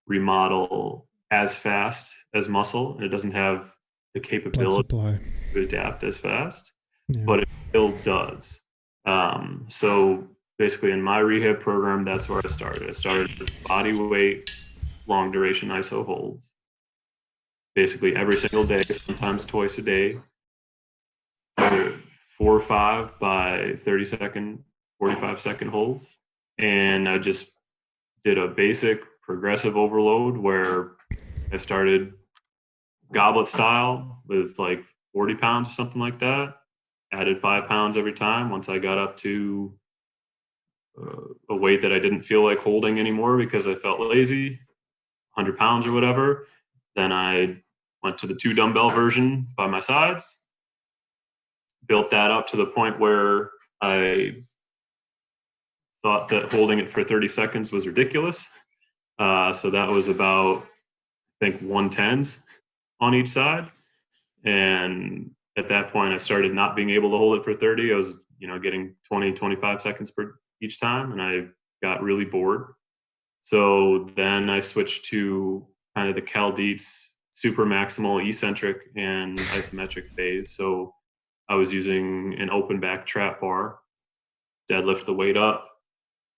remodel as fast as muscle, and it doesn't have the Blood capability supply. to adapt as fast, Yeah. but it still does. So basically, in my rehab program, that's where I started. I started with body weight, long duration ISO holds, basically every single day, sometimes twice a day, 4 or 5 by 30-second, 45-second holds. And I just did a basic progressive overload where I started goblet style with like 40 pounds or something like that. Added 5 pounds every time. Once I got up to a weight that I didn't feel like holding anymore because I felt lazy, 100 pounds or whatever, then I went to the 2 dumbbell version by my sides, built that up to the point where I thought that holding it for 30 seconds was ridiculous. So that was about, I think, 110s on each side. And at that point, I started not being able to hold it for 30. I was, getting 20, 25 seconds per each time, and I got really bored. So then I switched to kind of the Cal Dietz super maximal eccentric and isometric phase. So I was using an open back trap bar, deadlift the weight up,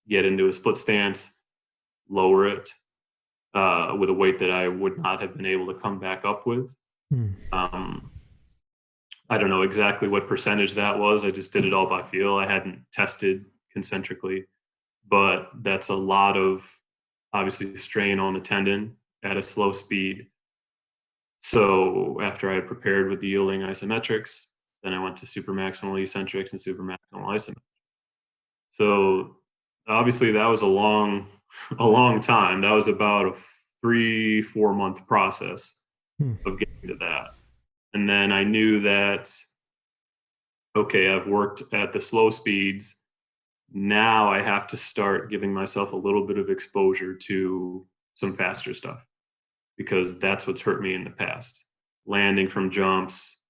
get into a split stance, lower it with a weight that I would not have been able to come back up with. I don't know exactly what percentage that was. I just did it all by feel. I hadn't tested concentrically, but that's a lot of obviously strain on the tendon at a slow speed. So after I had prepared with the yielding isometrics, then I went to super maximal eccentrics and super maximal isometrics. So obviously that was a long time. That was about a 3-4 month process of getting to that. And then I knew that, okay, I've worked at the slow speeds. Now I have to start giving myself a little bit of exposure to some faster stuff because that's what's hurt me in the past. Landing from jumps,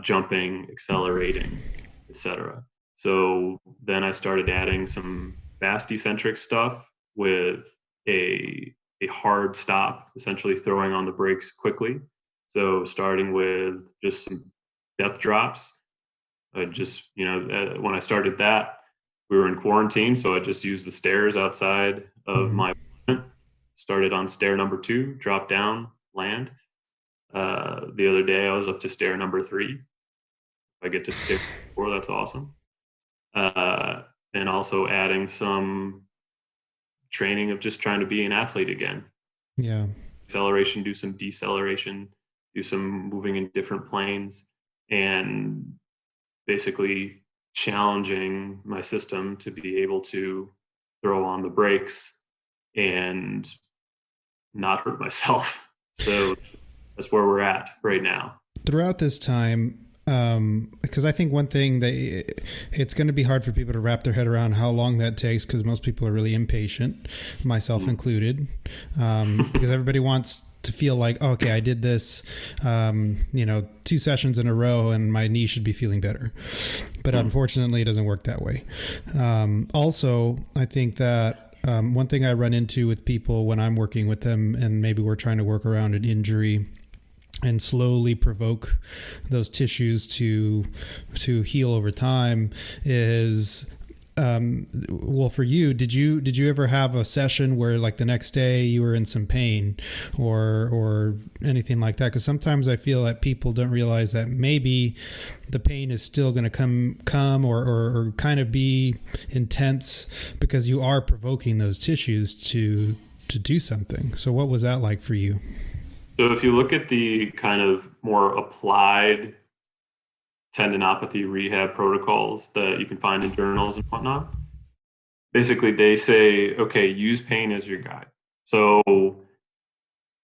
jumping, accelerating, etc. So then I started adding some fast eccentric stuff with a hard stop, essentially throwing on the brakes quickly. So starting with just some depth drops. I just, when I started that, we were in quarantine, so I just used the stairs outside of my apartment. Started on stair number 2, drop down, land. The other day, I was up to stair number 3. If I get to stair 4, that's awesome. And also adding some training of just trying to be an athlete again. Yeah. Acceleration, do some deceleration, do some moving in different planes, and basically challenging my system to be able to throw on the brakes and not hurt myself. So that's where we're at right now. Throughout this time, because I think one thing that it's going to be hard for people to wrap their head around how long that takes, because most people are really impatient, myself included, because everybody wants to feel like, okay, I did this, 2 sessions in a row and my knee should be feeling better. But unfortunately, it doesn't work that way. Also, I think that one thing I run into with people when I'm working with them, and maybe we're trying to work around an injury and slowly provoke those tissues to heal over time, is for you, did you ever have a session where like the next day you were in some pain or anything like that? Because sometimes I feel that people don't realize that maybe the pain is still going to come or kind of be intense because you are provoking those tissues to do something. So what was that like for you? So if you look at the kind of more applied tendinopathy rehab protocols that you can find in journals and whatnot, basically they say, okay, use pain as your guide. So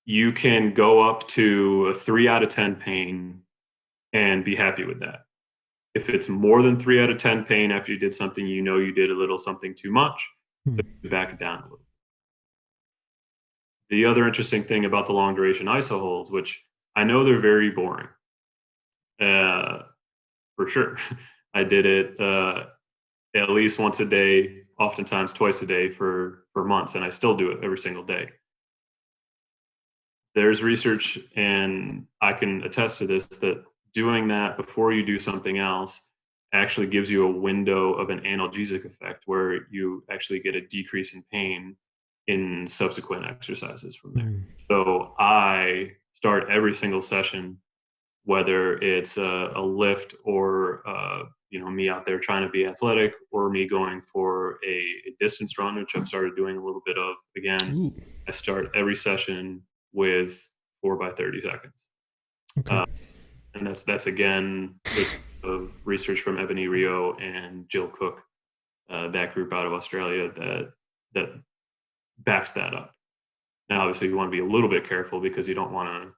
you can go up to a 3 out of 10 pain and be happy with that. If it's more than 3 out of 10 pain after you did something, you did a little something too much, so you back it down a little. The other interesting thing about the long duration iso holds, which I know they're very boring, for sure. I did it at least once a day, oftentimes twice a day for months, and I still do it every single day. there's research, and I can attest to this, that doing that before you do something else actually gives you a window of an analgesic effect where you actually get a decrease in pain in subsequent exercises from there. So I start every single session, whether it's a lift or me out there trying to be athletic, or me going for a distance run, which I've started doing a little bit of again. Ooh. I start every session with 4 by 30 seconds. Okay. And that's again of research from Ebony Rio and Jill Cook, that group out of Australia that backs that up. Now, obviously, you want to be a little bit careful because you don't want to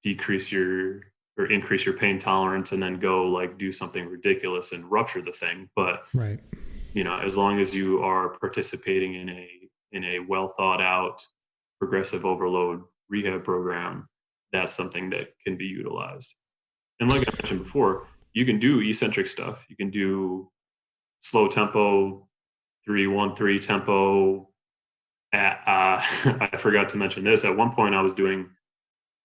decrease your or increase your pain tolerance and then go like do something ridiculous and rupture the thing. But right, as long as you are participating in a well thought out progressive overload rehab program, that's something that can be utilized. And like I mentioned before, you can do eccentric stuff. You can do slow tempo, 3-1-3 tempo. I forgot to mention this. At one point, I was doing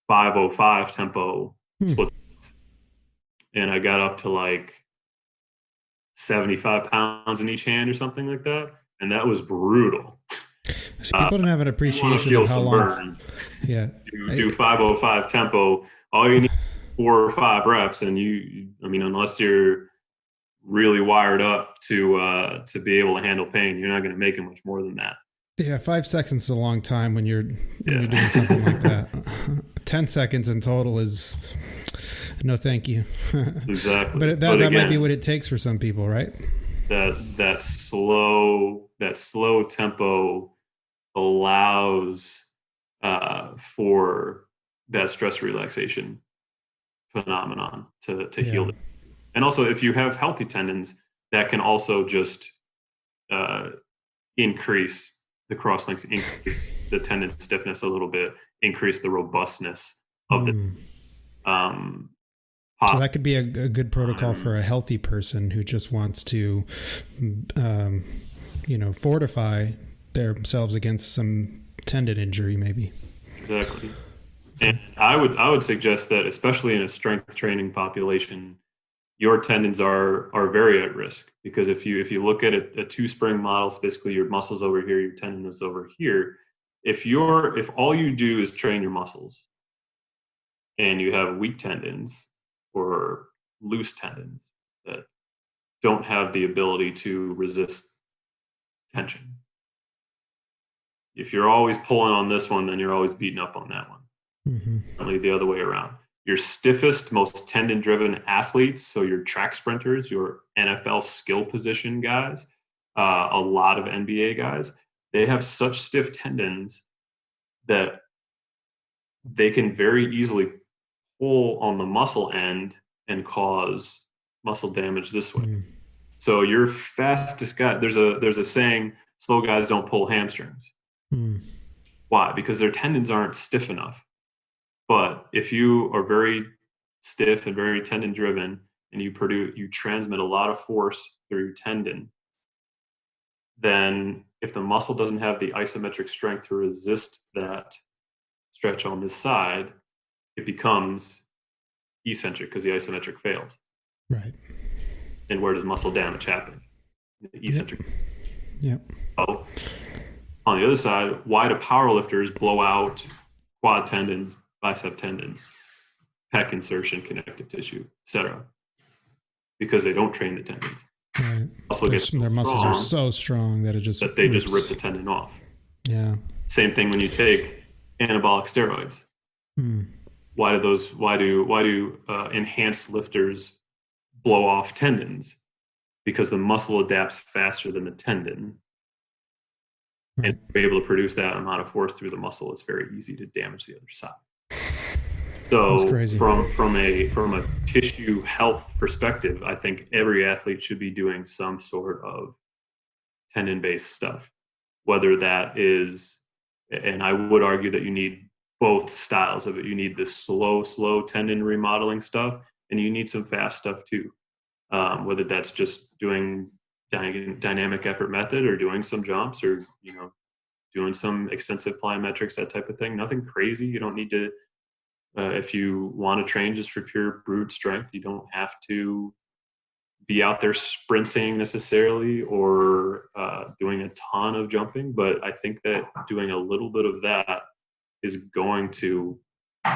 5:05 tempo split distance, and I got up to like 75 pounds in each hand or something like that, and that was brutal. So people don't have an appreciation of how long. Burn. Yeah, do 5:05 tempo. All you need 4 or 5 reps, and unless you're really wired up to be able to handle pain, you're not going to make it much more than that. Yeah, 5 seconds is a long time when you're doing something like that. 10 seconds in total is no thank you. Exactly. But that again, might be what it takes for some people, right? That slow tempo allows for that stress relaxation phenomenon to heal it. And also, if you have healthy tendons, that can also just increase the cross links, increase the tendon stiffness a little bit, increase the robustness of the. So that could be a good protocol for a healthy person who just wants to, fortify themselves against some tendon injury, maybe. Exactly. And I would suggest that, especially in a strength training population, your tendons are very at risk, because if you look at a 2-spring model, so basically your muscles over here, your tendon is over here. If all you do is train your muscles and you have weak tendons or loose tendons that don't have the ability to resist tension, if you're always pulling on this one, then you're always beating up on that one. Only the other way around. Your stiffest, most tendon-driven athletes, so your track sprinters, your NFL skill position guys, a lot of NBA guys, they have such stiff tendons that they can very easily pull on the muscle end and cause muscle damage this way. So your fastest guy, there's a saying, slow guys don't pull hamstrings. Why? Because their tendons aren't stiff enough. But if you are very stiff and very tendon driven, and you transmit a lot of force through your tendon, then if the muscle doesn't have the isometric strength to resist that stretch on this side, it becomes eccentric because the isometric fails. Right. And where does muscle damage happen? Eccentric. Yep. So, on the other side, why do powerlifters blow out quad tendons, bicep tendons, pec insertion, connective tissue, etc.? Because they don't train the tendons. Right. Their muscles are so strong that they just rip the tendon off. Yeah. Same thing when you take anabolic steroids. Why do enhanced lifters blow off tendons? Because the muscle adapts faster than the tendon. Right. And if you're able to produce that amount of force through the muscle, it's very easy to damage the other side. So from a tissue health perspective, I think every athlete should be doing some sort of tendon-based stuff, whether that is, and I would argue that you need both styles of it. You need the slow tendon remodeling stuff, and you need some fast stuff too. Whether that's just doing dynamic effort method or doing some jumps or, doing some extensive plyometrics, that type of thing. Nothing crazy. You don't need to, if you want to train just for pure brute strength, you don't have to be out there sprinting necessarily or doing a ton of jumping. But I think that doing a little bit of that is going to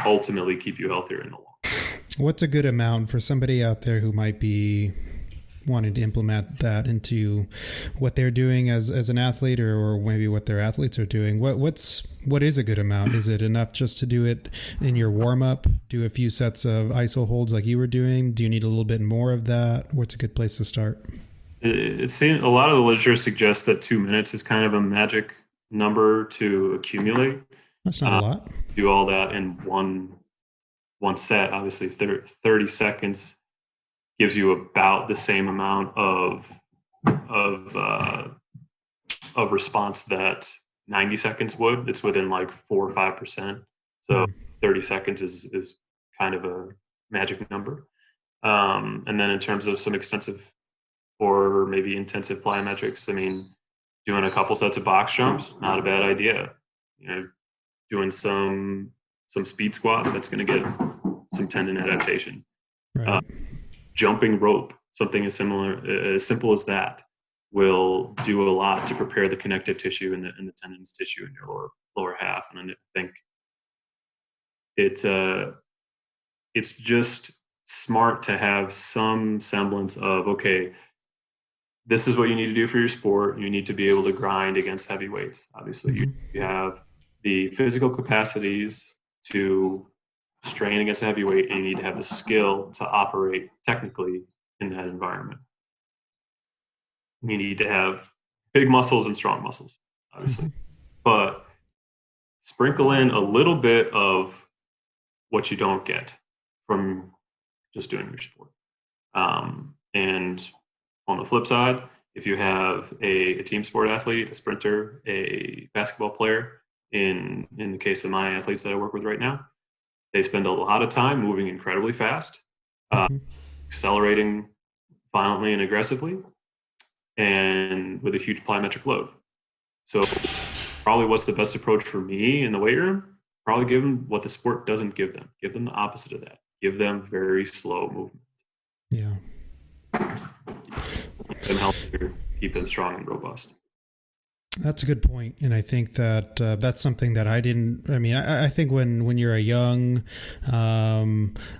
ultimately keep you healthier in the long run. What's a good amount for somebody out there who might be wanting to implement that into what they're doing as an athlete, or maybe what their athletes are doing? What is a good amount? Is it enough just to do it in your warm up, do a few sets of iso holds like you were doing? Do you need a little bit more of that? What's a good place to start? It seems a lot of the literature suggests that 2 minutes is kind of a magic number to accumulate. That's not a lot. Do all that in one set. Obviously 30 seconds gives you about the same amount of response that 90 seconds would. It's within like 4 or 5%. So 30 seconds is kind of a magic number. And then in terms of some extensive or maybe intensive plyometrics, I mean, doing a couple sets of box jumps, not a bad idea. Doing some speed squats, that's going to get some tendon adaptation. Right. Jumping rope, something as simple as that, will do a lot to prepare the connective tissue and the tendons tissue in your lower half. And I think it's just smart to have some semblance of, okay, this is what you need to do for your sport. You need to be able to grind against heavy weights. Obviously, you have the physical capacities to strain against a heavy weight, and you need to have the skill to operate technically in that environment. You need to have big muscles and strong muscles, obviously, but sprinkle in a little bit of what you don't get from just doing your sport. And on the flip side, if you have a team sport athlete, a sprinter, a basketball player, in the case of my athletes that I work with right now, they spend a lot of time moving incredibly fast, accelerating violently and aggressively, and with a huge plyometric load. So probably what's the best approach for me in the weight room? Probably give them what the sport doesn't give them. Give them the opposite of that. Give them very slow movement. Yeah. Keep them healthier, keep them strong and robust. That's a good point. And I think that that's something that I think when you're a young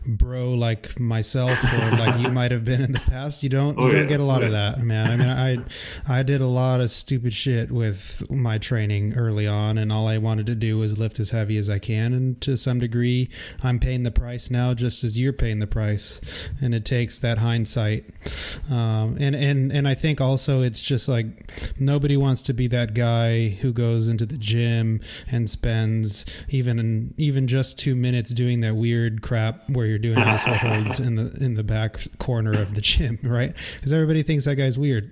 bro like myself, or like you might have been in the past, you don't get a lot of that, man. I mean, I did a lot of stupid shit with my training early on, and all I wanted to do was lift as heavy as I can. And to some degree, I'm paying the price now, just as you're paying the price. And it takes that hindsight. And I think also it's just like nobody wants to be that guy who goes into the gym and spends even just 2 minutes doing that weird crap where you're doing iso holds in the back corner of the gym, right? Because everybody thinks that guy's weird.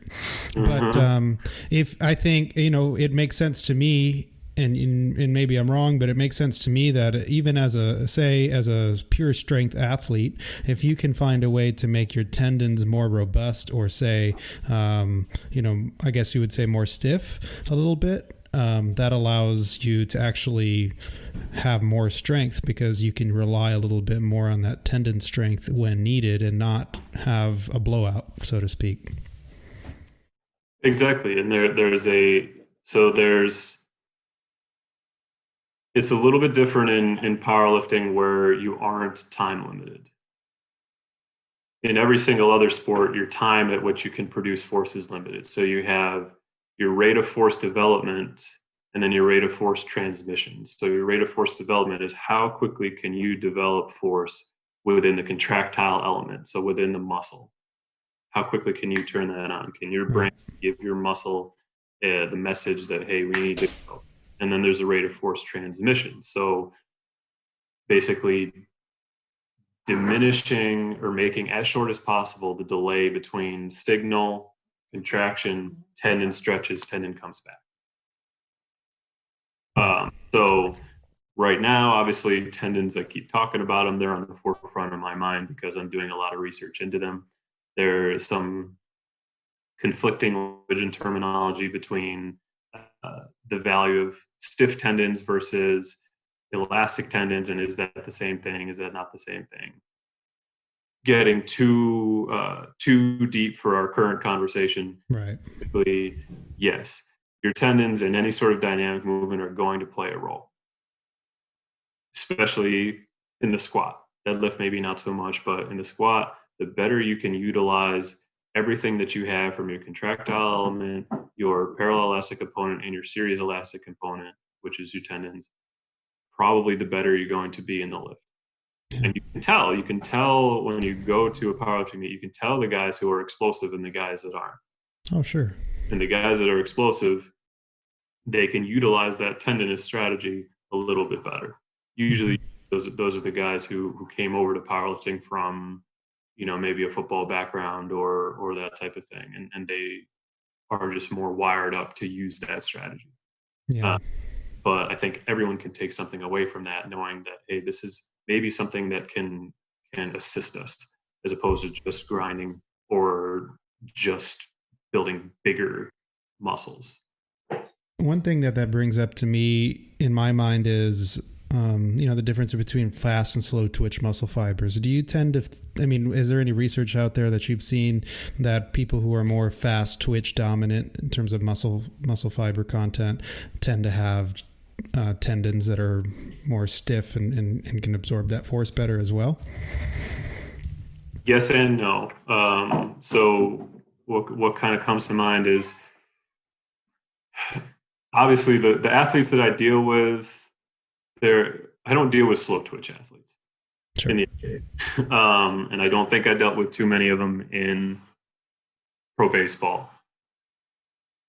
But if I think, it makes sense to me, and maybe I'm wrong, but it makes sense to me that even as a pure strength athlete, if you can find a way to make your tendons more robust, or say, I guess you would say more stiff a little bit, that allows you to actually have more strength, because you can rely a little bit more on that tendon strength when needed and not have a blowout, so to speak. Exactly. And it's a little bit different in powerlifting, where you aren't time limited. In every single other sport, your time at which you can produce force is limited. So you have your rate of force development and then your rate of force transmission. So your rate of force development is how quickly can you develop force within the contractile element, so within the muscle. How quickly can you turn that on? Can your brain give your muscle the message that, hey, we need to go? And then there's a rate of force transmission. So basically diminishing or making as short as possible the delay between signal, contraction, tendon stretches, tendon comes back. So right now, obviously, tendons, I keep talking about them. They're on the forefront of my mind because I'm doing a lot of research into them. There is some conflicting language and terminology between the value of stiff tendons versus elastic tendons, and is that the same thing? Is that not the same thing? Getting too deep for our current conversation. Right. Typically, yes, your tendons in any sort of dynamic movement are going to play a role, especially in the squat. Deadlift, maybe not so much, but in the squat, the better you can utilize everything that you have from your contractile element, your parallel elastic component, and your series elastic component, which is your tendons, probably the better you're going to be in the lift. Yeah. And you can tell when you go to a powerlifting meet, you can tell the guys who are explosive and the guys that aren't. Oh, sure. And the guys that are explosive, they can utilize that tendinous strategy a little bit better. Usually those are the guys who came over to powerlifting from, maybe a football background or that type of thing. And they are just more wired up to use that strategy. Yeah. But I think everyone can take something away from that, knowing that, hey, this is maybe something that can assist us, as opposed to just grinding or just building bigger muscles. One thing that brings up to me in my mind is, the difference between fast and slow twitch muscle fibers. Do you tend to, is there any research out there that you've seen that people who are more fast twitch dominant in terms of muscle fiber content tend to have tendons that are more stiff and can absorb that force better as well? Yes and no. So what kind of comes to mind is, obviously the athletes that I deal with, I don't deal with slow twitch athletes. Sure. In the NBA. And I don't think I dealt with too many of them in pro baseball.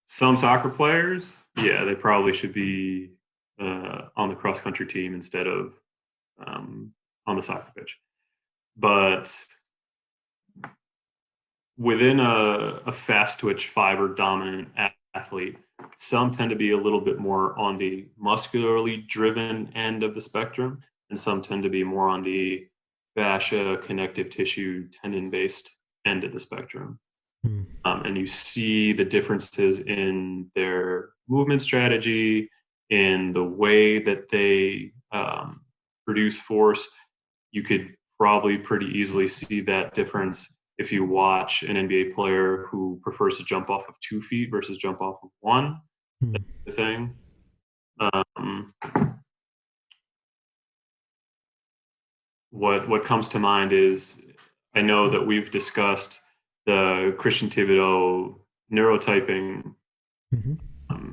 Some soccer players, yeah, they probably should be on the cross country team instead of on the soccer pitch. But within a fast twitch fiber dominant athlete, some tend to be a little bit more on the muscularly driven end of the spectrum, and some tend to be more on the fascia, connective tissue, tendon based end of the spectrum. And you see the differences in their movement strategy, in the way that they produce force. You could probably pretty easily see that difference if you watch an NBA player who prefers to jump off of 2 feet versus jump off of 1. That's the thing. What comes to mind is, I know that we've discussed the Christian Thibodeau neurotyping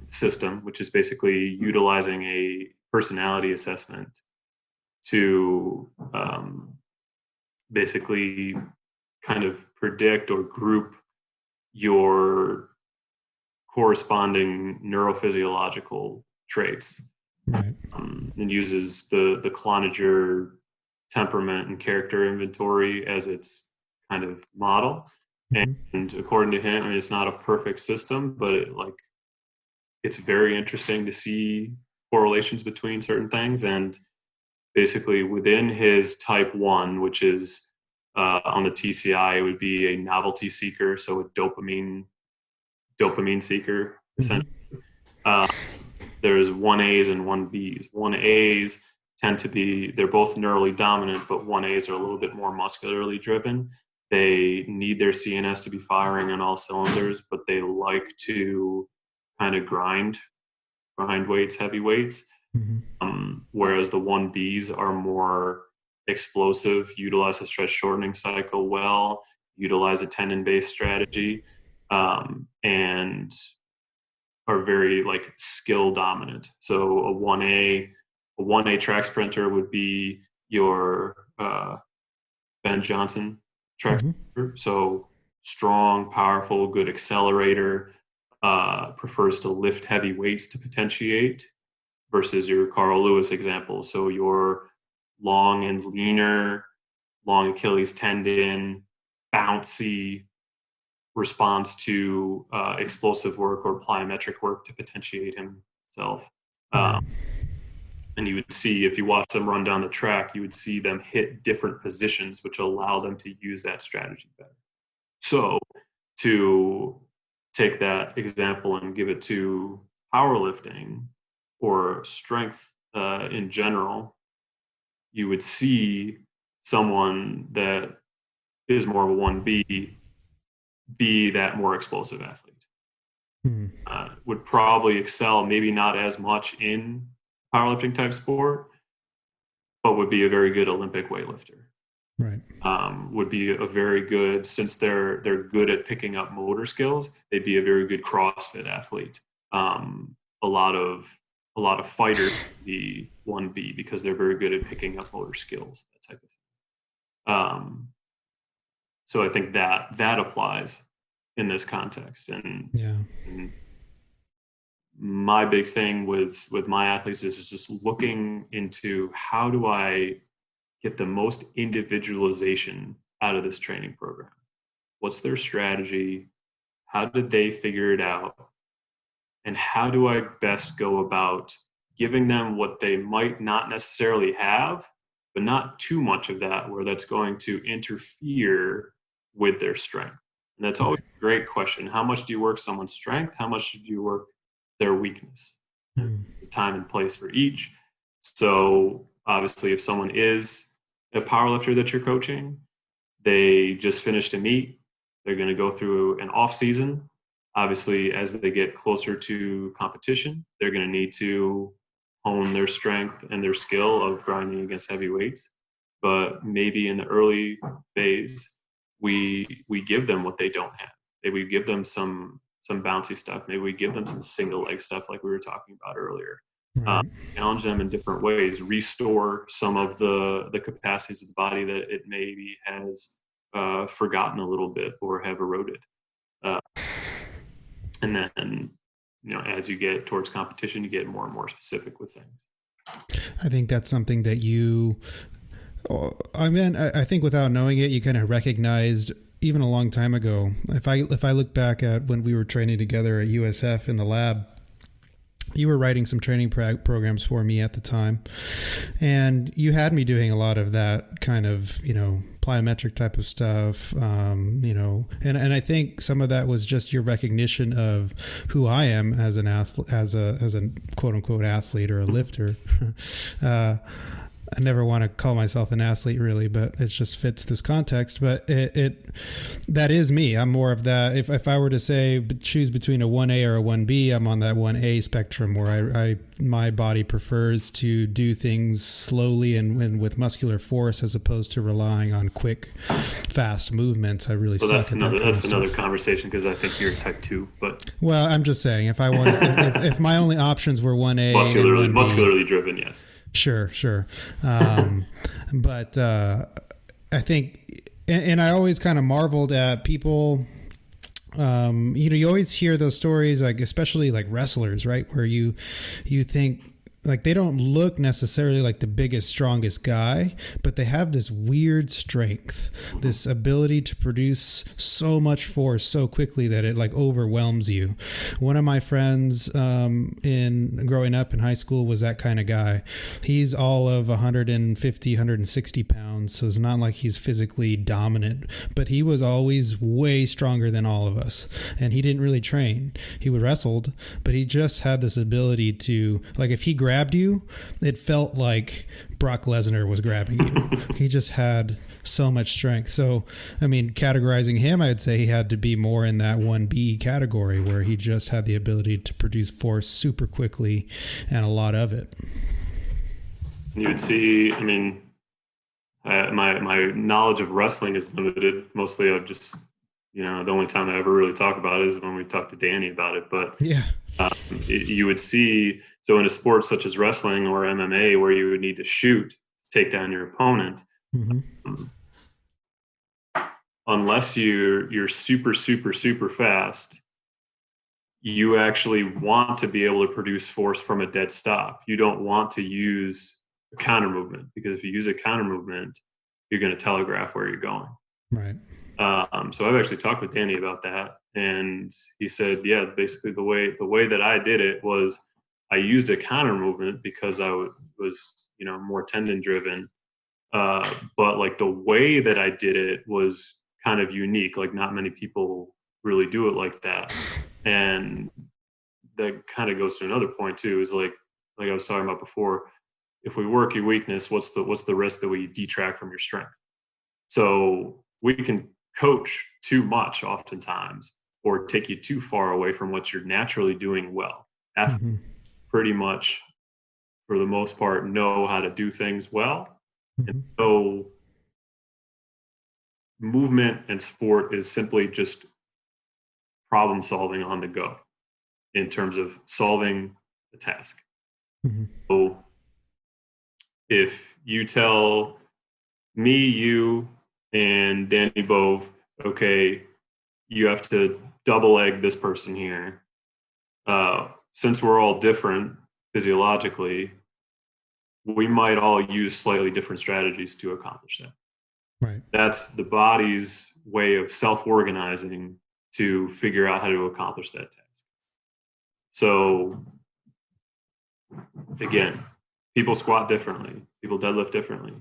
system, which is basically utilizing a personality assessment to basically kind of predict or group your corresponding neurophysiological traits. Right. And uses the Cloninger temperament and character inventory as its kind of model. And according to him, it's not a perfect system, but it's very interesting to see correlations between certain things. And basically within his type 1, which is on the TCI, it would be a novelty seeker, so a dopamine seeker, essentially. There's 1As and 1Bs. 1As tend to be, they're both neurally dominant, but 1As are a little bit more muscularly driven. They need their CNS to be firing on all cylinders, but they like to kind of grind weights, heavy weights. Whereas the 1Bs are more explosive, utilize the stretch shortening cycle well, utilize a tendon-based strategy, and are very skill dominant. So a 1A track sprinter would be your Ben Johnson track sprinter. So strong, powerful, good accelerator, prefers to lift heavy weights to potentiate, versus your Carl Lewis example. So your long and leaner, long Achilles tendon, bouncy, responds to explosive work or plyometric work to potentiate himself. And you would see, if you watch them run down the track, you would see them hit different positions, which allow them to use that strategy better. So to take that example and give it to powerlifting or strength in general, you would see someone that is more of a 1B be that more explosive athlete. Would probably excel, maybe not as much in powerlifting type sport, but would be a very good Olympic weightlifter. Right. Would be a very good, since they're good at picking up motor skills, they'd be a very good CrossFit athlete. A lot of fighters be 1B because they're very good at picking up motor skills, that type of thing. So I think that applies in this context. And my big thing with my athletes is just looking into how do I get the most individualization out of this training program? What's their strategy? How did they figure it out? And how do I best go about giving them what they might not necessarily have, but not too much of that where that's going to interfere with their strength? And that's always a great question. How much do you work someone's strength? How much do you work their weakness? There's a time and place for each. So obviously, if someone is a powerlifter that you're coaching, they just finished a meet, they're going to go through an off season. Obviously, as they get closer to competition, they're going to need to hone their strength and their skill of grinding against heavy weights. But maybe in the early phase, we give them what they don't have. Maybe we give them some bouncy stuff. Maybe we give them some single leg stuff like we were talking about earlier. Right. Challenge them in different ways, restore some of the capacities of the body that it maybe has forgotten a little bit or have eroded. And then, as you get towards competition, you get more and more specific with things. I think that's something that I think without knowing it, you kind of recognized even a long time ago. If I look back at when we were training together at USF in the lab, you were writing some training programs for me at the time, and you had me doing a lot of that kind of, plyometric type of stuff, and I think some of that was just your recognition of who I am as an athlete, as a quote unquote athlete or a lifter. I never want to call myself an athlete really, but it just fits this context. But that is me. I'm more of that. If I were to say choose between a 1A or a 1B, I'm on that 1A spectrum where my body prefers to do things slowly and with muscular force as opposed to relying on quick, fast movements. I really suck at that. That's another conversation because I think you're type 2. But well, I'm just saying if I was if my only options were 1A, muscularly driven, yes. Sure. But I think, and I always kind of marveled at people, you always hear those stories, like, especially like wrestlers, right? Where you think like they don't look necessarily like the biggest, strongest guy, but they have this weird strength, this ability to produce so much force so quickly that it like overwhelms you. One of my friends in growing up in high school was that kind of guy. He's all of 150, 160 pounds, so it's not like he's physically dominant, but he was always way stronger than all of us, and he didn't really train. He wrestled, but he just had this ability to, like, if he grabbed you, it felt like Brock Lesnar was grabbing you. He just had so much strength. So, I mean, categorizing him, I would say he had to be more in that 1B category where he just had the ability to produce force super quickly and a lot of it. You would see, I mean, my knowledge of wrestling is limited. Mostly I've just, the only time I ever really talk about it is when we talk to Danny about it. But yeah. You would see, so in a sport such as wrestling or MMA, where you would need to shoot to take down your opponent, unless you're super, super, super fast, you actually want to be able to produce force from a dead stop. You don't want to use a counter movement, because if you use a counter movement, you're going to telegraph where you're going. Right. So I've actually talked with Danny about that, and he said, yeah, basically the way that I did it was I used a counter movement because I was more tendon driven. But like the way that I did it was kind of unique. Like not many people really do it like that. And that kind of goes to another point too, is like I was talking about before, if we work your weakness, what's the risk that we detract from your strength? So we can coach too much oftentimes, or take you too far away from what you're naturally doing well. Athletes pretty much, for the most part, know how to do things well. And so movement and sport is simply just problem solving on the go in terms of solving the task. So if you tell me, you, and Danny Bove, okay, you have to double leg this person here. Since we're all different physiologically, we might all use slightly different strategies to accomplish that. Right. That's the body's way of self-organizing to figure out how to accomplish that task. So again, people squat differently, people deadlift differently.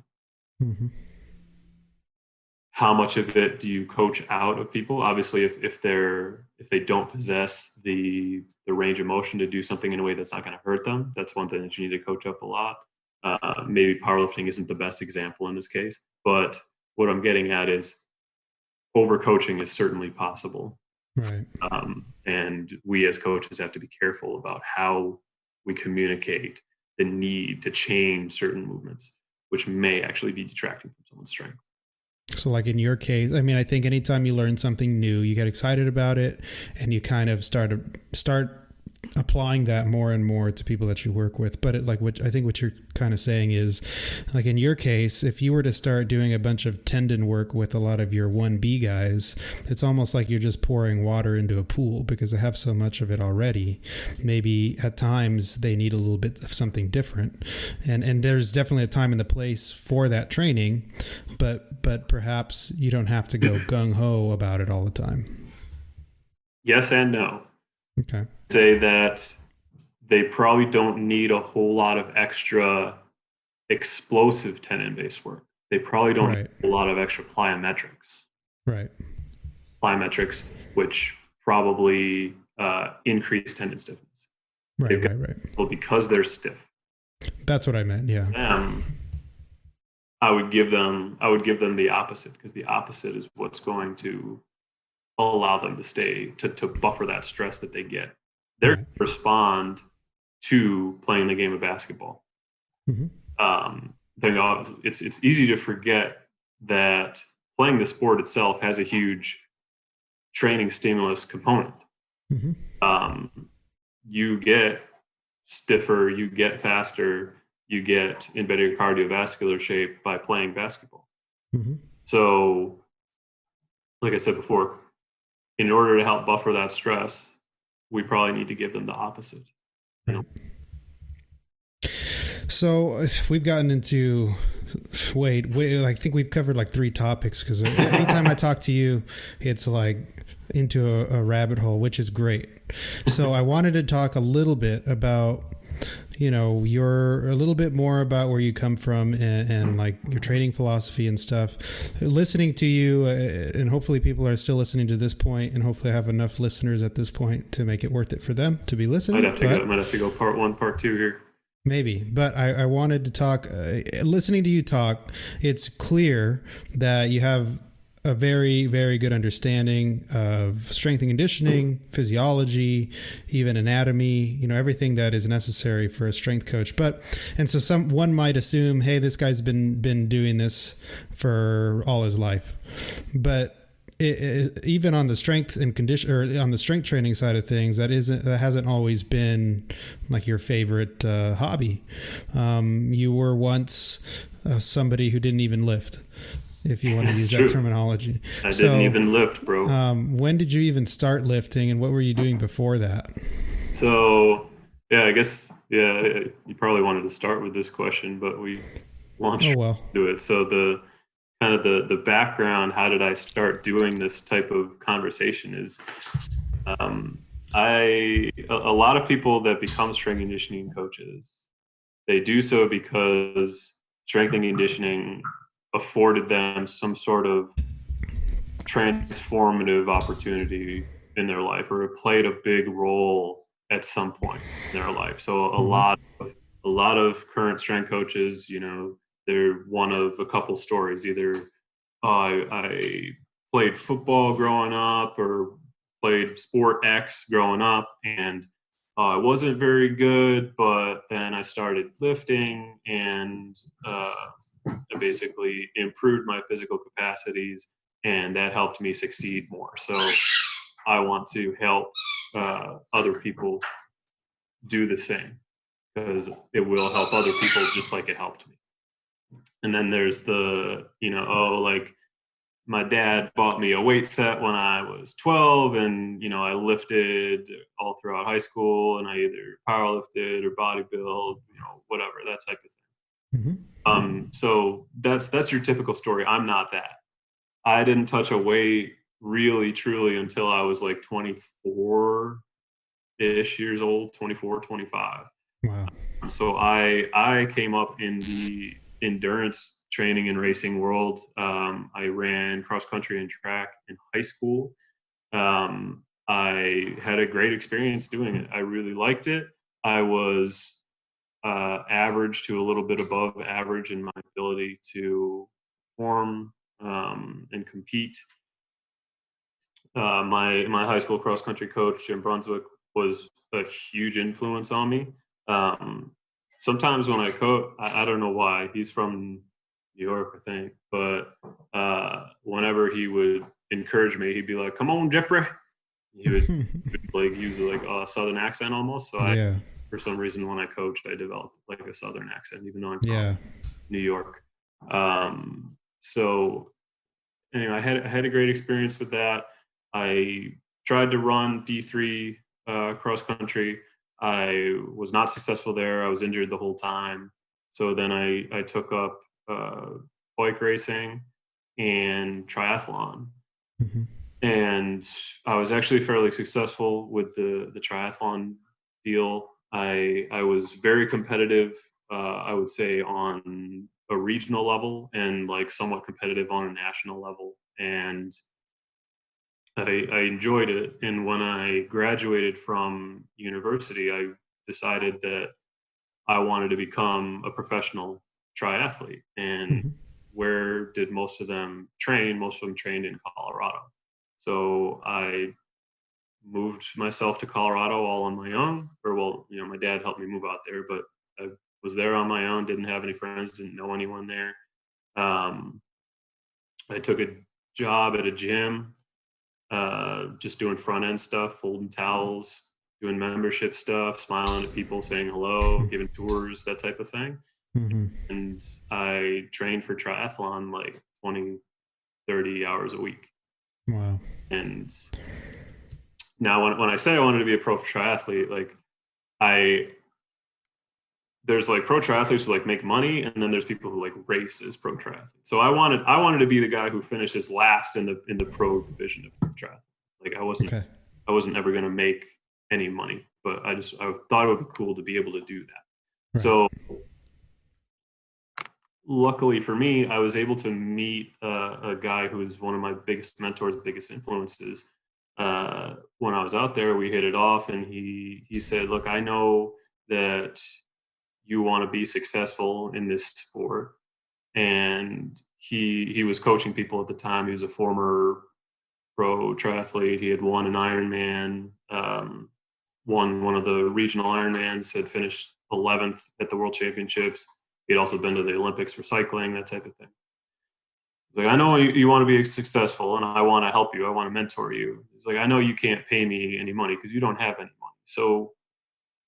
How much of it do you coach out of people? Obviously, if they don't possess the range of motion to do something in a way that's not going to hurt them, that's one thing that you need to coach up a lot. Maybe powerlifting isn't the best example in this case, but what I'm getting at is overcoaching is certainly possible. Right. And we as coaches have to be careful about how we communicate the need to change certain movements, which may actually be detracting from someone's strength. So like in your case, I mean, I think anytime you learn something new, you get excited about it and you kind of start applying that more and more to people that you work with. But I think what you're kind of saying is, like in your case, if you were to start doing a bunch of tendon work with a lot of your 1B guys, it's almost like you're just pouring water into a pool because they have so much of it already. Maybe at times they need a little bit of something different. And there's definitely a time and the place for that training, but perhaps you don't have to go gung-ho about it all the time. Yes and no. Okay. Say that they probably don't need a whole lot of extra explosive tendon-based work. They probably don't need a lot of extra plyometrics. Right. Plyometrics, which probably increase tendon stiffness. Right. Well, because they're stiff. That's what I meant. Yeah. I would give them the opposite, because the opposite is what's going to allow them to stay to buffer that stress that they get. They're going to respond to playing the game of basketball. It's easy to forget that playing the sport itself has a huge training stimulus component. You get stiffer, you get faster, you get in better cardiovascular shape by playing basketball. So, like I said before, in order to help buffer that stress, we probably need to give them the opposite. So we've gotten into, wait, I think we've covered like 3 topics, because anytime I talk to you, it's like into a rabbit hole, which is great. So I wanted to talk a little bit about, a little bit more about where you come from and like your training philosophy and stuff. Listening to you, and hopefully people are still listening to this point, and hopefully I have enough listeners at this point to make it worth it for them to be listening. Might have to go part 1, part 2 here. Maybe, but I wanted to talk, listening to you talk, it's clear that you have a very, very good understanding of strength and conditioning, physiology, even anatomy, everything that is necessary for a strength coach. And so one might assume, hey, this guy's been doing this for all his life. But even on the strength and condition, or on the strength training side of things, that hasn't always been like your favorite hobby. You were once somebody who didn't even lift, if you want to use that terminology. I didn't even lift, bro. When did you even start lifting, and what were you doing before that? So, I guess, you probably wanted to start with this question, but we launched into it. So the background, how did I start doing this type of conversation is, a lot of people that become strength and conditioning coaches, they do so because strength and conditioning afforded them some sort of transformative opportunity in their life, or it played a big role at some point in their life. So Mm-hmm. a lot of current strength coaches, they're one of a couple stories. Either I played football growing up or played sport X growing up, and I wasn't very good, but then I started lifting and I basically improved my physical capacities, and that helped me succeed more. So I want to help other people do the same because it will help other people just like it helped me. And then there's the, like my dad bought me a weight set when I was 12, and I lifted all throughout high school, and I either power lifted or bodybuild, whatever, that type of thing. Mm-hmm. So that's your typical story. I'm not that. I didn't touch a weight really truly until I was like 24-ish years old, 24, 25. Wow. So I came up in the endurance training and racing world. I ran cross country and track in high school. I had a great experience doing it. I really liked it. I was average to a little bit above average in my ability to perform and compete. My high school cross country coach, Jim Brunswick, was a huge influence on me. Sometimes when I coach, I don't know why. He's from New York, I think, but whenever he would encourage me, he'd be like, "Come on, Jeffrey." He would like use like a southern accent almost. So Yeah. for some reason, when I coached, I developed like a southern accent, even though I'm Yeah. from New York. So anyway, I had a great experience with that. I tried to run D3 cross country. I was not successful there. I was injured the whole time. So then I took up bike racing and triathlon. Mm-hmm. And I was actually fairly successful with the triathlon deal. I was very competitive, I would say, on a regional level and like somewhat competitive on a national level. And I enjoyed it. And when I graduated from university, I decided that I wanted to become a professional triathlete. And Mm-hmm. where did most of them train? Most of them trained in Colorado. So I moved myself to Colorado all on my own. Or, well, my dad helped me move out there, but I was there on my own, didn't have any friends, didn't know anyone there. Um, I took a job at a gym, just doing front end stuff, folding towels, doing membership stuff, smiling at people, saying hello, giving tours, that type of thing. Mm-hmm. And I trained for triathlon like 20, 30 hours a week. Wow. And now when I say I wanted to be a pro triathlete, like I there's like pro triathletes who like make money, and then there's people who like race as pro triathletes. So I wanted to be the guy who finishes last in the pro division of triathlon. Like Okay. I wasn't ever going to make any money, but I thought it would be cool to be able to do that. Right. So luckily for me, I was able to meet a guy who is one of my biggest mentors, biggest influences. When I was out there, we hit it off, and he said, "Look, I know that you want to be successful in this sport." And he was coaching people at the time. He was a former pro triathlete. He had won an Ironman, won one of the regional Ironmans, had finished 11th at the World Championships. He'd also been to the Olympics for cycling, that type of thing. Like, I know you want to be successful, and I want to help you. I want to mentor you. He's like, I know you can't pay me any money because you don't have any money. So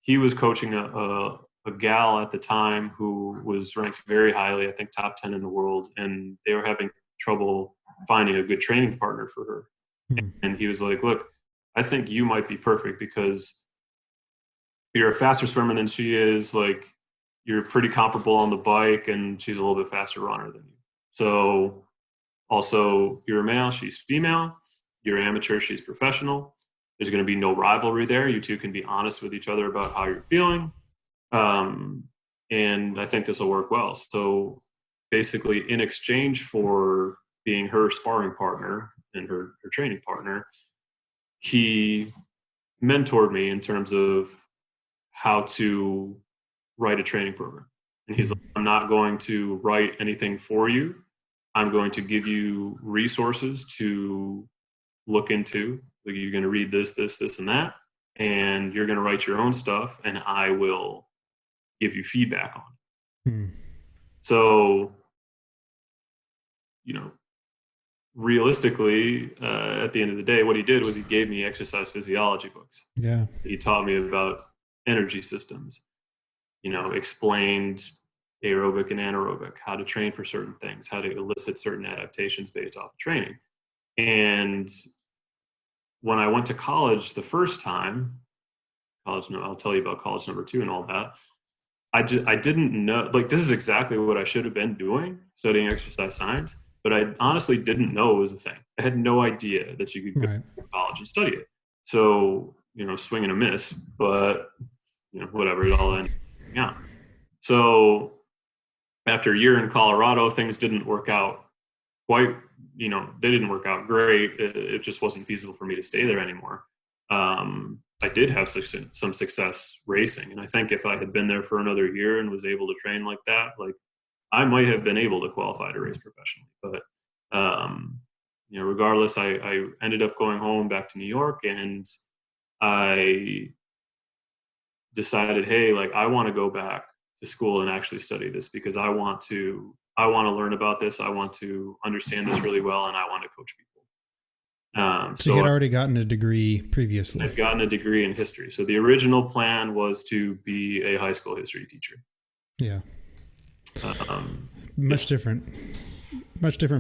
he was coaching a gal at the time who was ranked very highly, I think top 10 in the world, and they were having trouble finding a good training partner for her. Mm-hmm. And he was like, look, I think you might be perfect because you're a faster swimmer than she is. Like, you're pretty comparable on the bike, and she's a little bit faster runner than you. So also, you're a male, she's female. You're amateur, she's professional. There's going to be no rivalry there. You two can be honest with each other about how you're feeling. And I think this will work well. So basically, in exchange for being her sparring partner and her training partner, he mentored me in terms of how to write a training program. And he's like, I'm not going to write anything for you. I'm going to give you resources to look into. Like, you're going to read this, and that, and you're going to write your own stuff, and I will give you feedback on it. Hmm. So, you know, realistically, at the end of the day, what he did was he gave me exercise physiology books. Yeah. He taught me about energy systems, you know, explained aerobic and anaerobic, how to train for certain things, how to elicit certain adaptations based off of training. And when I went to college the first time, I'll tell you about college number 2 and all that. I didn't know, like, this is exactly what I should have been doing, studying exercise science, but I honestly didn't know it was a thing. I had no idea that you could go to college and study it. So, you know, swing and a miss, but, you know, whatever, it all ended. Yeah. So after a year in Colorado, things didn't work out quite, you know, they didn't work out great. It just wasn't feasible for me to stay there anymore. I did have some success racing. And I think if I had been there for another year and was able to train like that, like, I might have been able to qualify to race professionally. But, you know, regardless, I ended up going home back to New York, and I decided, hey, like, I want to go back to school and actually study this, because I want to learn about this. I want to understand this really well, and I want to coach people. So you had already gotten a degree previously. I'd gotten a degree in history. So the original plan was to be a high school history teacher. Yeah. Much different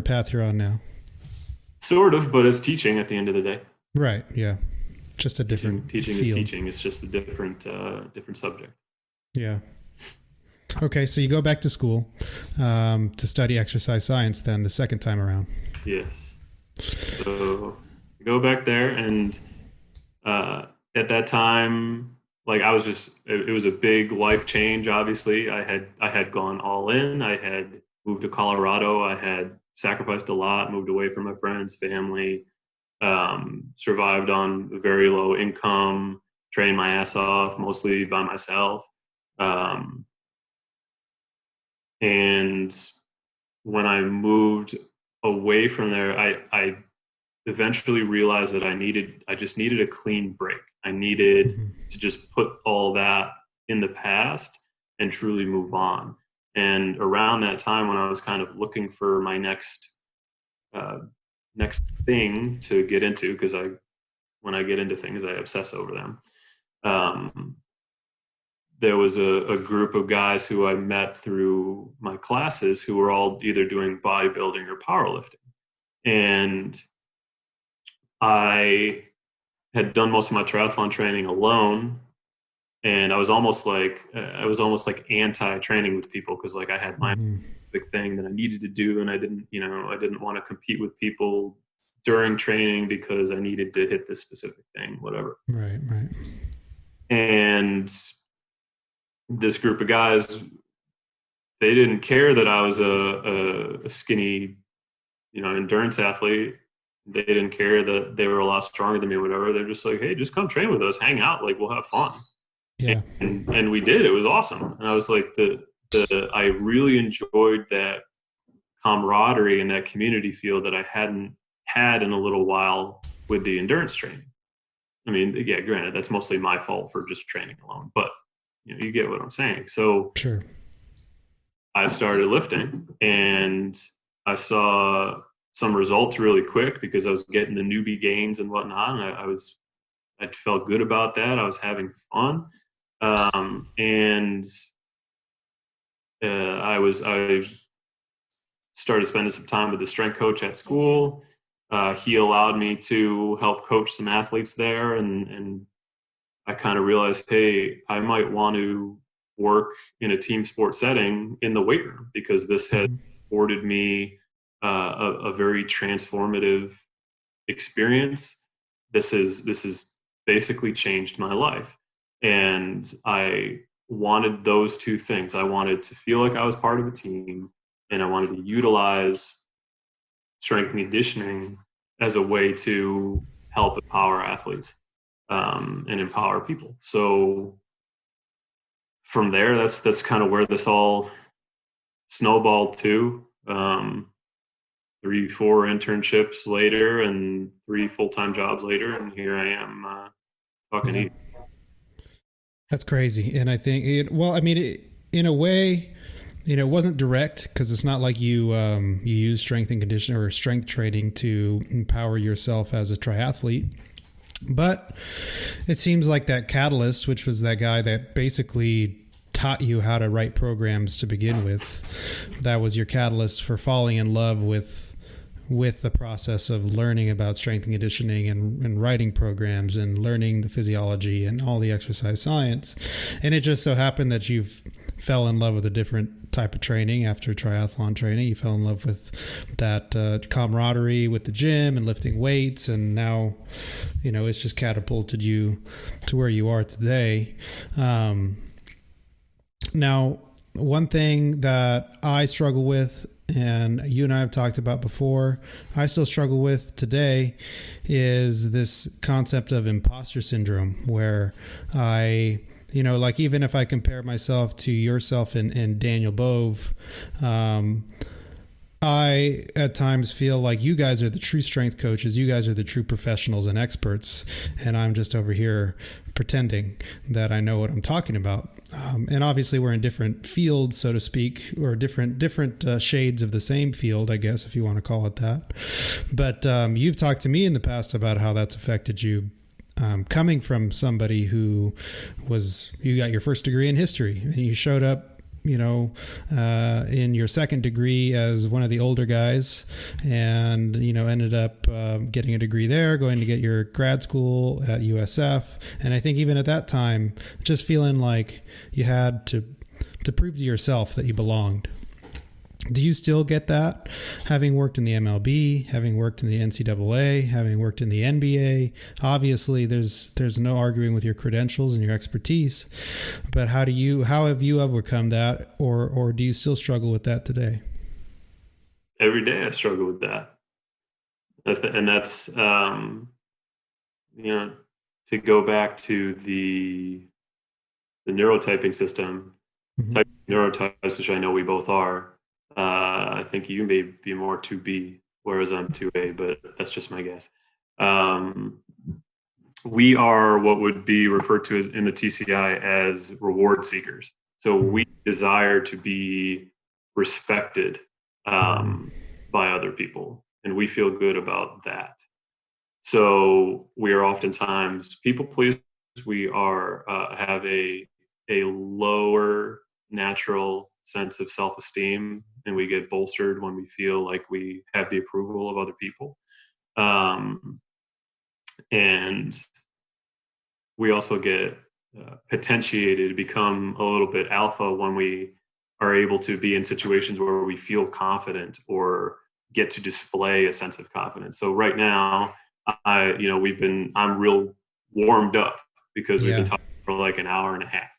path you're on now. Sort of, but it's teaching at the end of the day. Right. Yeah. Just a different teaching field. is teaching. It's just a different subject. Yeah. Okay. So you go back to school to study exercise science then the second time around. Yes. So I go back there, and at that time, like, it was a big life change. Obviously, I had gone all in. I had moved to Colorado. I had sacrificed a lot, moved away from my friends, family, survived on a very low income, trained my ass off, mostly by myself. And when I moved away from there, I eventually realized that I just needed a clean break. I needed to just put all that in the past and truly move on. And around that time, when I was kind of looking for my next thing to get into, because when I get into things, I obsess over them. There was a group of guys who I met through my classes who were all either doing bodybuilding or powerlifting. And I had done most of my triathlon training alone. And I was almost like anti-training with people, because, like, I had my big thing that I needed to do, and I didn't want to compete with people during training because I needed to hit this specific thing, whatever. Right. And this group of guys, they didn't care that I was a skinny, you know, endurance athlete. They didn't care that they were a lot stronger than me or whatever. They're just like, hey, just come train with us, hang out, like, we'll have fun. Yeah. And we did. It was awesome. And I was like, I really enjoyed that camaraderie and that community feel that I hadn't had in a little while with the endurance training. I mean, yeah, granted, that's mostly my fault for just training alone, but, you know, you get what I'm saying. So sure. I started lifting, and I saw some results really quick because I was getting the newbie gains and whatnot. And I felt good about that. I was having fun. And I started spending some time with the strength coach at school. He allowed me to help coach some athletes there. And I kind of realized, hey, I might want to work in a team sport setting in the weight room, because this had afforded me a very transformative experience. This has basically changed my life. And I wanted those two things. I wanted to feel like I was part of a team, and I wanted to utilize strength and conditioning as a way to help empower athletes. and empower people. So from there, that's kind of where this all snowballed to. 3-4 internships later and 3 full-time jobs later, and here I am talking to you. That's crazy. And I think in a way, it wasn't direct because it's not like you use strength and conditioning or strength training to empower yourself as a triathlete. But it seems like that catalyst, which was that guy that basically taught you how to write programs to begin with, that was your catalyst for falling in love with the process of learning about strength and conditioning and writing programs and learning the physiology and all the exercise science. And it just so happened that you fell in love with a different type of training after triathlon training. You fell in love with that camaraderie with the gym and lifting weights. And now, it's just catapulted you to where you are today. Now, one thing that I struggle with, and you and I have talked about before, I still struggle with today, is this concept of imposter syndrome, where even if I compare myself to yourself and Daniel Bove, I at times feel like you guys are the true strength coaches. You guys are the true professionals and experts. And I'm just over here pretending that I know what I'm talking about. And obviously we're in different fields, so to speak, or different shades of the same field, I guess, if you want to call it that. But you've talked to me in the past about how that's affected you. Coming from somebody you got your first degree in history and you showed up, in your second degree as one of the older guys and, ended up getting a degree there, going to get your grad school at USF. And I think even at that time, just feeling like you had to prove to yourself that you belonged. Do you still get that, having worked in the MLB, having worked in the NCAA, having worked in the NBA? Obviously, there's no arguing with your credentials and your expertise, but how have you overcome that, or do you still struggle with that today? Every day I struggle with that. And that's, to go back to the neurotyping system, type neurotypes, which I know we both are. I think you may be more 2B, whereas I'm 2A, but that's just my guess. We are what would be referred to as in the TCI as reward seekers. So we desire to be respected by other people, and we feel good about that. So we are oftentimes people pleasers. We are have a lower natural sense of self-esteem, and we get bolstered when we feel like we have the approval of other people. And we also get potentiated to become a little bit alpha when we are able to be in situations where we feel confident or get to display a sense of confidence. So right now, I'm real warmed up because we've been talking for like an hour and a half.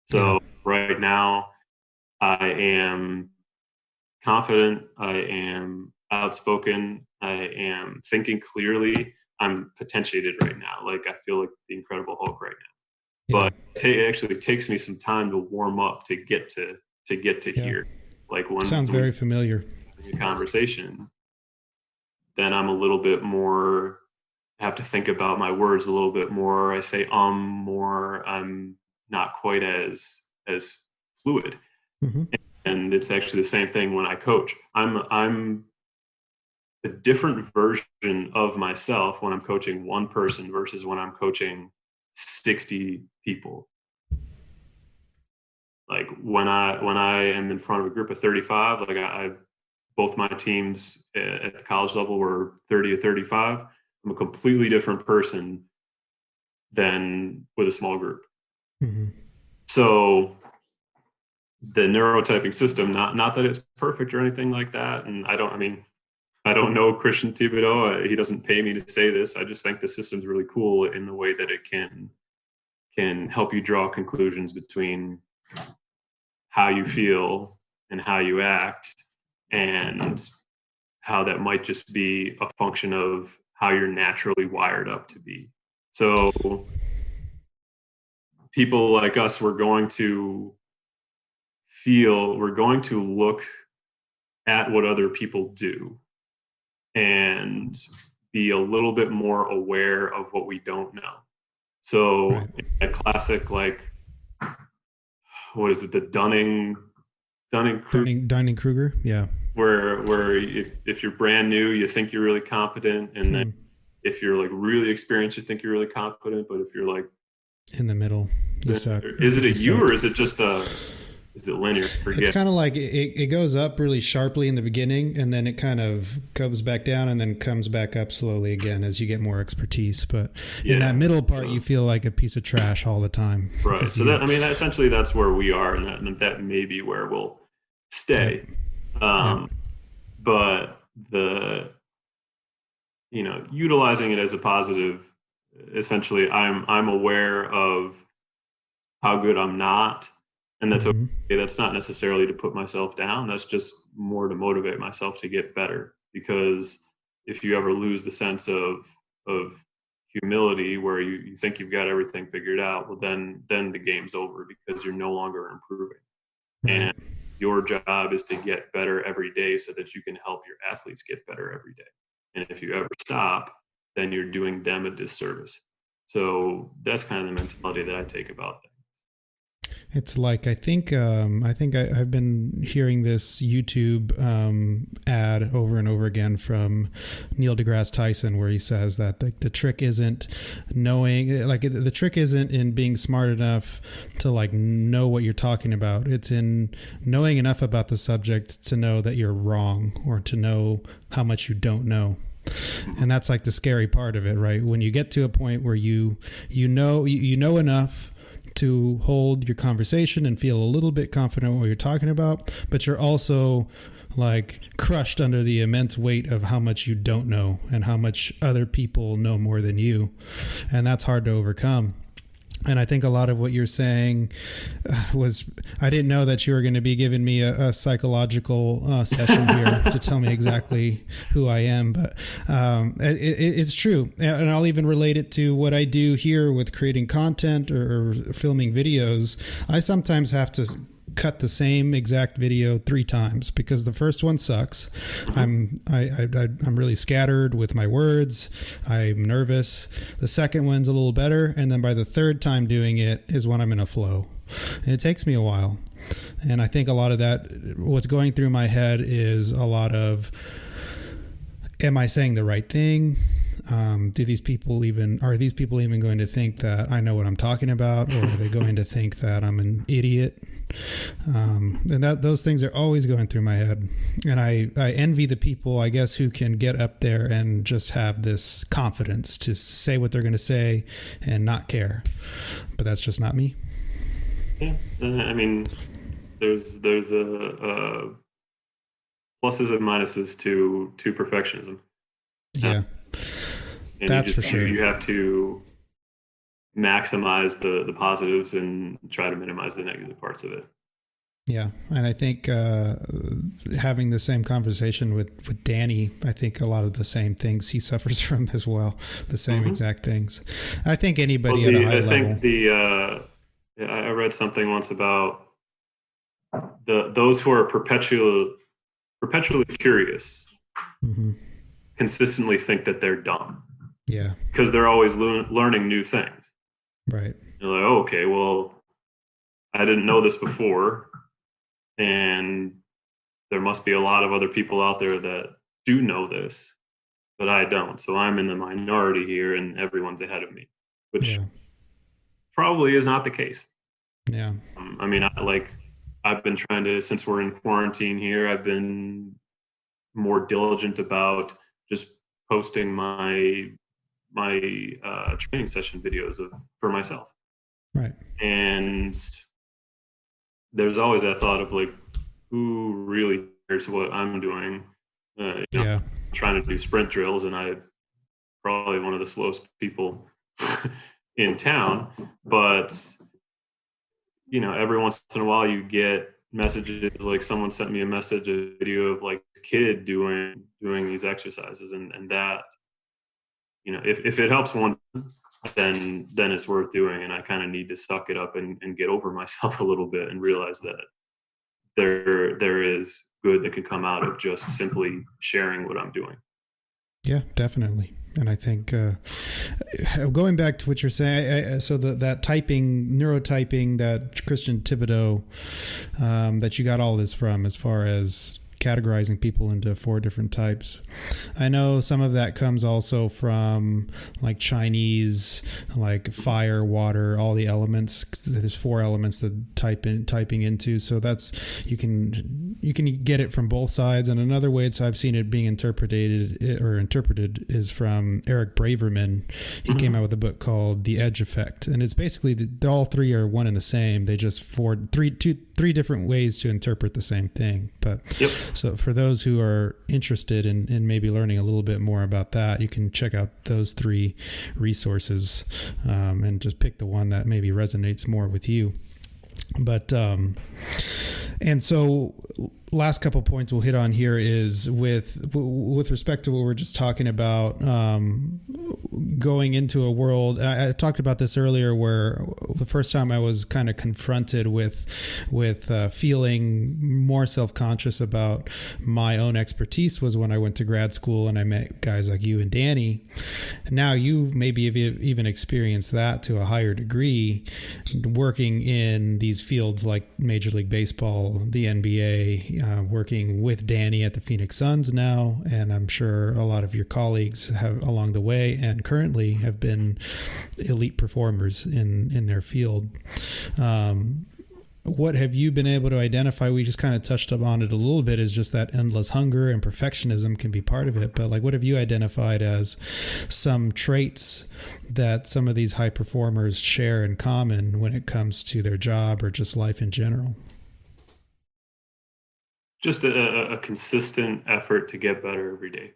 So right now, I am confident, I am outspoken, I am thinking clearly. I'm potentiated right now. Like I feel like the Incredible Hulk right now. But it actually takes me some time to warm up to get to here. Like when sounds very familiar. In a conversation, then I'm a little bit more, I have to think about my words a little bit more. I say more. I'm not quite as fluid. Mm-hmm. And it's actually the same thing when I coach. I'm a different version of myself when I'm coaching one person versus when I'm coaching 60 people. Like when I am in front of a group of 35, like I both my teams at the college level were 30 or 35. I'm a completely different person than with a small group. Mm-hmm. So the neurotyping system, not that it's perfect or anything like that. And I don't know Christian Thibodeau. He doesn't pay me to say this. I just think the system's really cool in the way that it can help you draw conclusions between how you feel and how you act, and how that might just be a function of how you're naturally wired up to be. So people like us, we're going to look at what other people do and be a little bit more aware of what we don't know. So Right. a classic, like, what is it? The Dunning Kruger. Yeah. where if you're brand new, you think you're really competent. And then Hmm. if you're like really experienced, you think you're really competent. But if you're like In the middle, you suck. is You it a just you suck. or is it just is it linear? It's Forget. kind of like it goes up really sharply in the beginning, and then it kind of comes back down, and then comes back up slowly again as you get more expertise. But in that middle part, you feel like a piece of trash all the time. Right. So that, I mean, essentially that's where we are, and that may be where we'll stay. Yep. But utilizing it as a positive, essentially, I'm aware of how good I'm not, and that's okay. That's not necessarily to put myself down. That's just more to motivate myself to get better. Because if you ever lose the sense of humility, where you think you've got everything figured out, well, then the game's over, because you're no longer improving. Right. And your job is to get better every day so that you can help your athletes get better every day. And if you ever stop, then you're doing them a disservice. So that's kind of the mentality that I take about things. It's like I've been hearing this YouTube ad over and over again from Neil deGrasse Tyson, where he says that the trick isn't knowing, like the trick isn't in being smart enough to like know what you're talking about. It's in knowing enough about the subject to know that you're wrong, or to know how much you don't know. And that's like the scary part of it, right? When you get to a point where you know enough to hold your conversation and feel a little bit confident what you're talking about, but you're also like crushed under the immense weight of how much you don't know and how much other people know more than you. And that's hard to overcome. And I think a lot of what you're saying was, I didn't know that you were going to be giving me a psychological session here to tell me exactly who I am. But it's true. And I'll even relate it to what I do here with creating content or filming videos. I sometimes have to cut the same exact video 3 times because the first one sucks. I'm really scattered with my words. I'm nervous. The second one's a little better, and then by the third time doing it is when I'm in a flow. And it takes me a while. And I think a lot of that, what's going through my head is a lot of, am I saying the right thing? Are these people even going to think that I know what I'm talking about, or are they going to think that I'm an idiot? And those things are always going through my head. And I envy the people, I guess, who can get up there and just have this confidence to say what they're going to say and not care. But that's just not me. Yeah, I mean, there's the pluses and minuses to perfectionism. Yeah. And that's for sure. You have to maximize the positives and try to minimize the negative parts of it. Yeah. And I think having the same conversation with Danny, I think a lot of the same things he suffers from as well, the same exact things. I think anybody at a high level. I read something once about those who are perpetually curious consistently think that they're dumb. Yeah. Because they're always learning new things. Right. You're like, oh, okay, well, I didn't know this before, and there must be a lot of other people out there that do know this, but I don't. So I'm in the minority here, and everyone's ahead of me, which probably is not the case. Yeah. I mean, I've been trying to, since we're in quarantine here, I've been more diligent about just posting my training session videos for myself. Right. And there's always that thought of like, who really cares what I'm doing? I'm trying to do sprint drills, and I'm probably one of the slowest people in town. But every once in a while you get messages, like someone sent me a video of like a kid doing these exercises, and that if it helps one, then it's worth doing. And I kind of need to suck it up and get over myself a little bit and realize that there is good that can come out of just simply sharing what I'm doing. Yeah, definitely. And I think going back to what you're saying, so that neurotyping that Christian Thibodeau, that you got all this from, as far as categorizing people into 4 different types. I know some of that comes also from like Chinese, like fire, water, all the elements. There's 4 elements that typing into. So that's, you can get it from both sides. And another way I've seen it being interpreted is from Eric Braverman. He came out with a book called The Edge Effect. And it's basically all 3 are one and the same. They just three different ways to interpret the same thing. But yep. So for those who are interested in maybe learning a little bit more about that, you can check out those 3 resources, and just pick the one that maybe resonates more with you. But and so last couple points we'll hit on here is with respect to what we're just talking about, going into a world. I talked about this earlier, where the first time I was kind of confronted with feeling more self-conscious about my own expertise was when I went to grad school and I met guys like you and Danny. And now you maybe have even experienced that to a higher degree, working in these fields like Major League Baseball, the NBA, working with Danny at the Phoenix Suns now, and I'm sure a lot of your colleagues have along the way and currently have been elite performers in their field. What have you been able to identify? We just kind of touched upon it a little bit, is just that endless hunger, and perfectionism can be part of it. But like, what have you identified as some traits that some of these high performers share in common when it comes to their job or just life in general? Just a consistent effort to get better every day.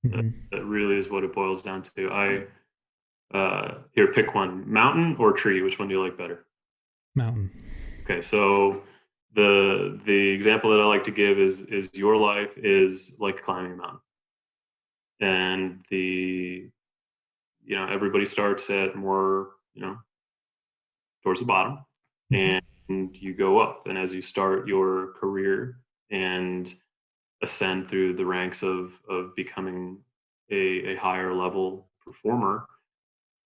That really is what it boils down to. Here, pick one: mountain or tree. Which one do you like better? Mountain. Okay, so the example that I like to give is your life is like climbing a mountain, and everybody starts at more towards the bottom, and you go up, and as you start your career and ascend through the ranks of becoming a higher level performer,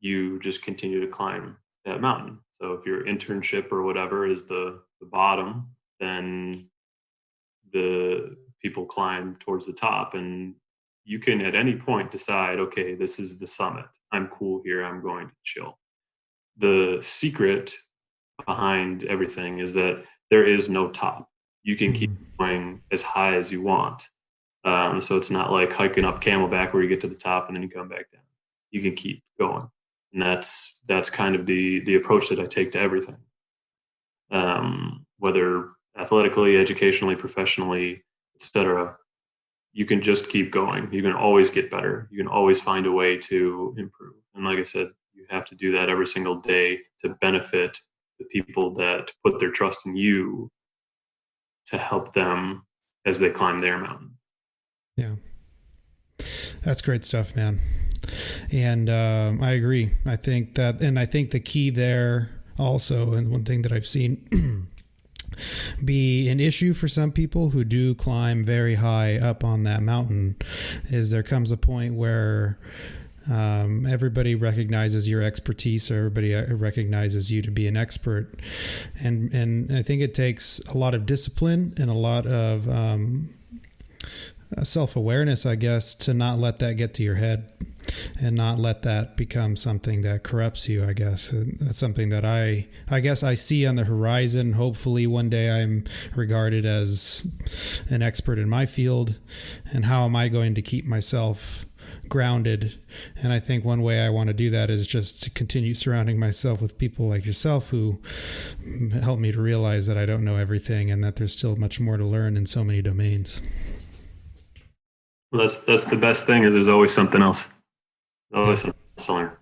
you just continue to climb that mountain. So if your internship or whatever is the bottom, then the people climb towards the top, and you can at any point decide, okay, this is the summit. I'm cool here. I'm going to chill. The secret behind everything is that there is no top. You can keep going as high as you want. So it's not like hiking up Camelback where you get to the top and then you come back down. You can keep going. And that's kind of the approach that I take to everything. Whether athletically, educationally, professionally, etc. You can just keep going. You can always get better. You can always find a way to improve. And like I said, you have to do that every single day to benefit the people that put their trust in you to help them as they climb their mountain. Yeah. That's great stuff, man. And I agree. I think the key there also, and one thing that I've seen be an issue for some people who do climb very high up on that mountain, is there comes a point where everybody recognizes your expertise, or everybody recognizes you to be an expert. And I think it takes a lot of discipline and a lot of self-awareness, I guess, to not let that get to your head and not let that become something that corrupts you, I guess. And that's something that I guess I see on the horizon. Hopefully one day I'm regarded as an expert in my field, and how am I going to keep myself grounded? And I think one way I want to do that is just to continue surrounding myself with people like yourself who help me to realize that I don't know everything and that there's still much more to learn in so many domains. Well, that's the best thing, is there's always something else. Always something else to learn.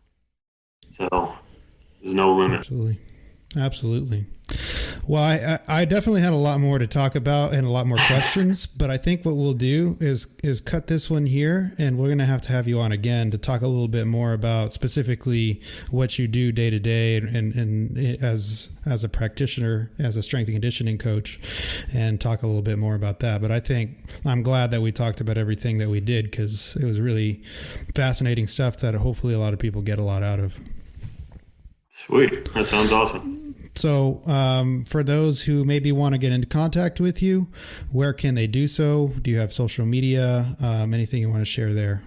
So there's no limit. Absolutely. Well, I definitely had a lot more to talk about and a lot more questions, but I think what we'll do is cut this one here, and we're going to have you on again to talk a little bit more about specifically what you do day to day and as a practitioner, as a strength and conditioning coach, and talk a little bit more about that. But I think I'm glad that we talked about everything that we did, because it was really fascinating stuff that hopefully a lot of people get a lot out of. Sweet. That sounds awesome. So for those who maybe want to get into contact with you, where can they do so? Do you have social media? Anything you want to share there?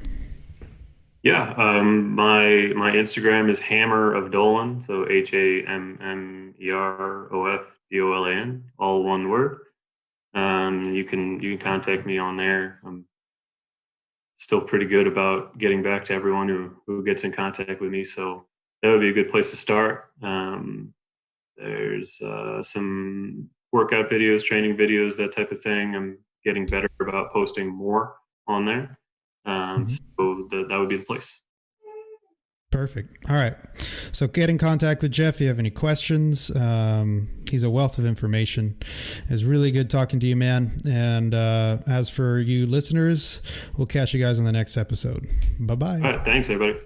Yeah. My Instagram is Hammer of Dolan. So HAMMEROFDOLAN, all one word. You can contact me on there. I'm still pretty good about getting back to everyone who gets in contact with me. So that would be a good place to start. There's some workout videos, training videos, that type of thing. I'm getting better about posting more on there. So that would be the place. Perfect. All right. So get in contact with Jeff if you have any questions. He's a wealth of information. It was really good talking to you, man. And as for you listeners, we'll catch you guys on the next episode. Bye-bye. All right. Thanks, everybody.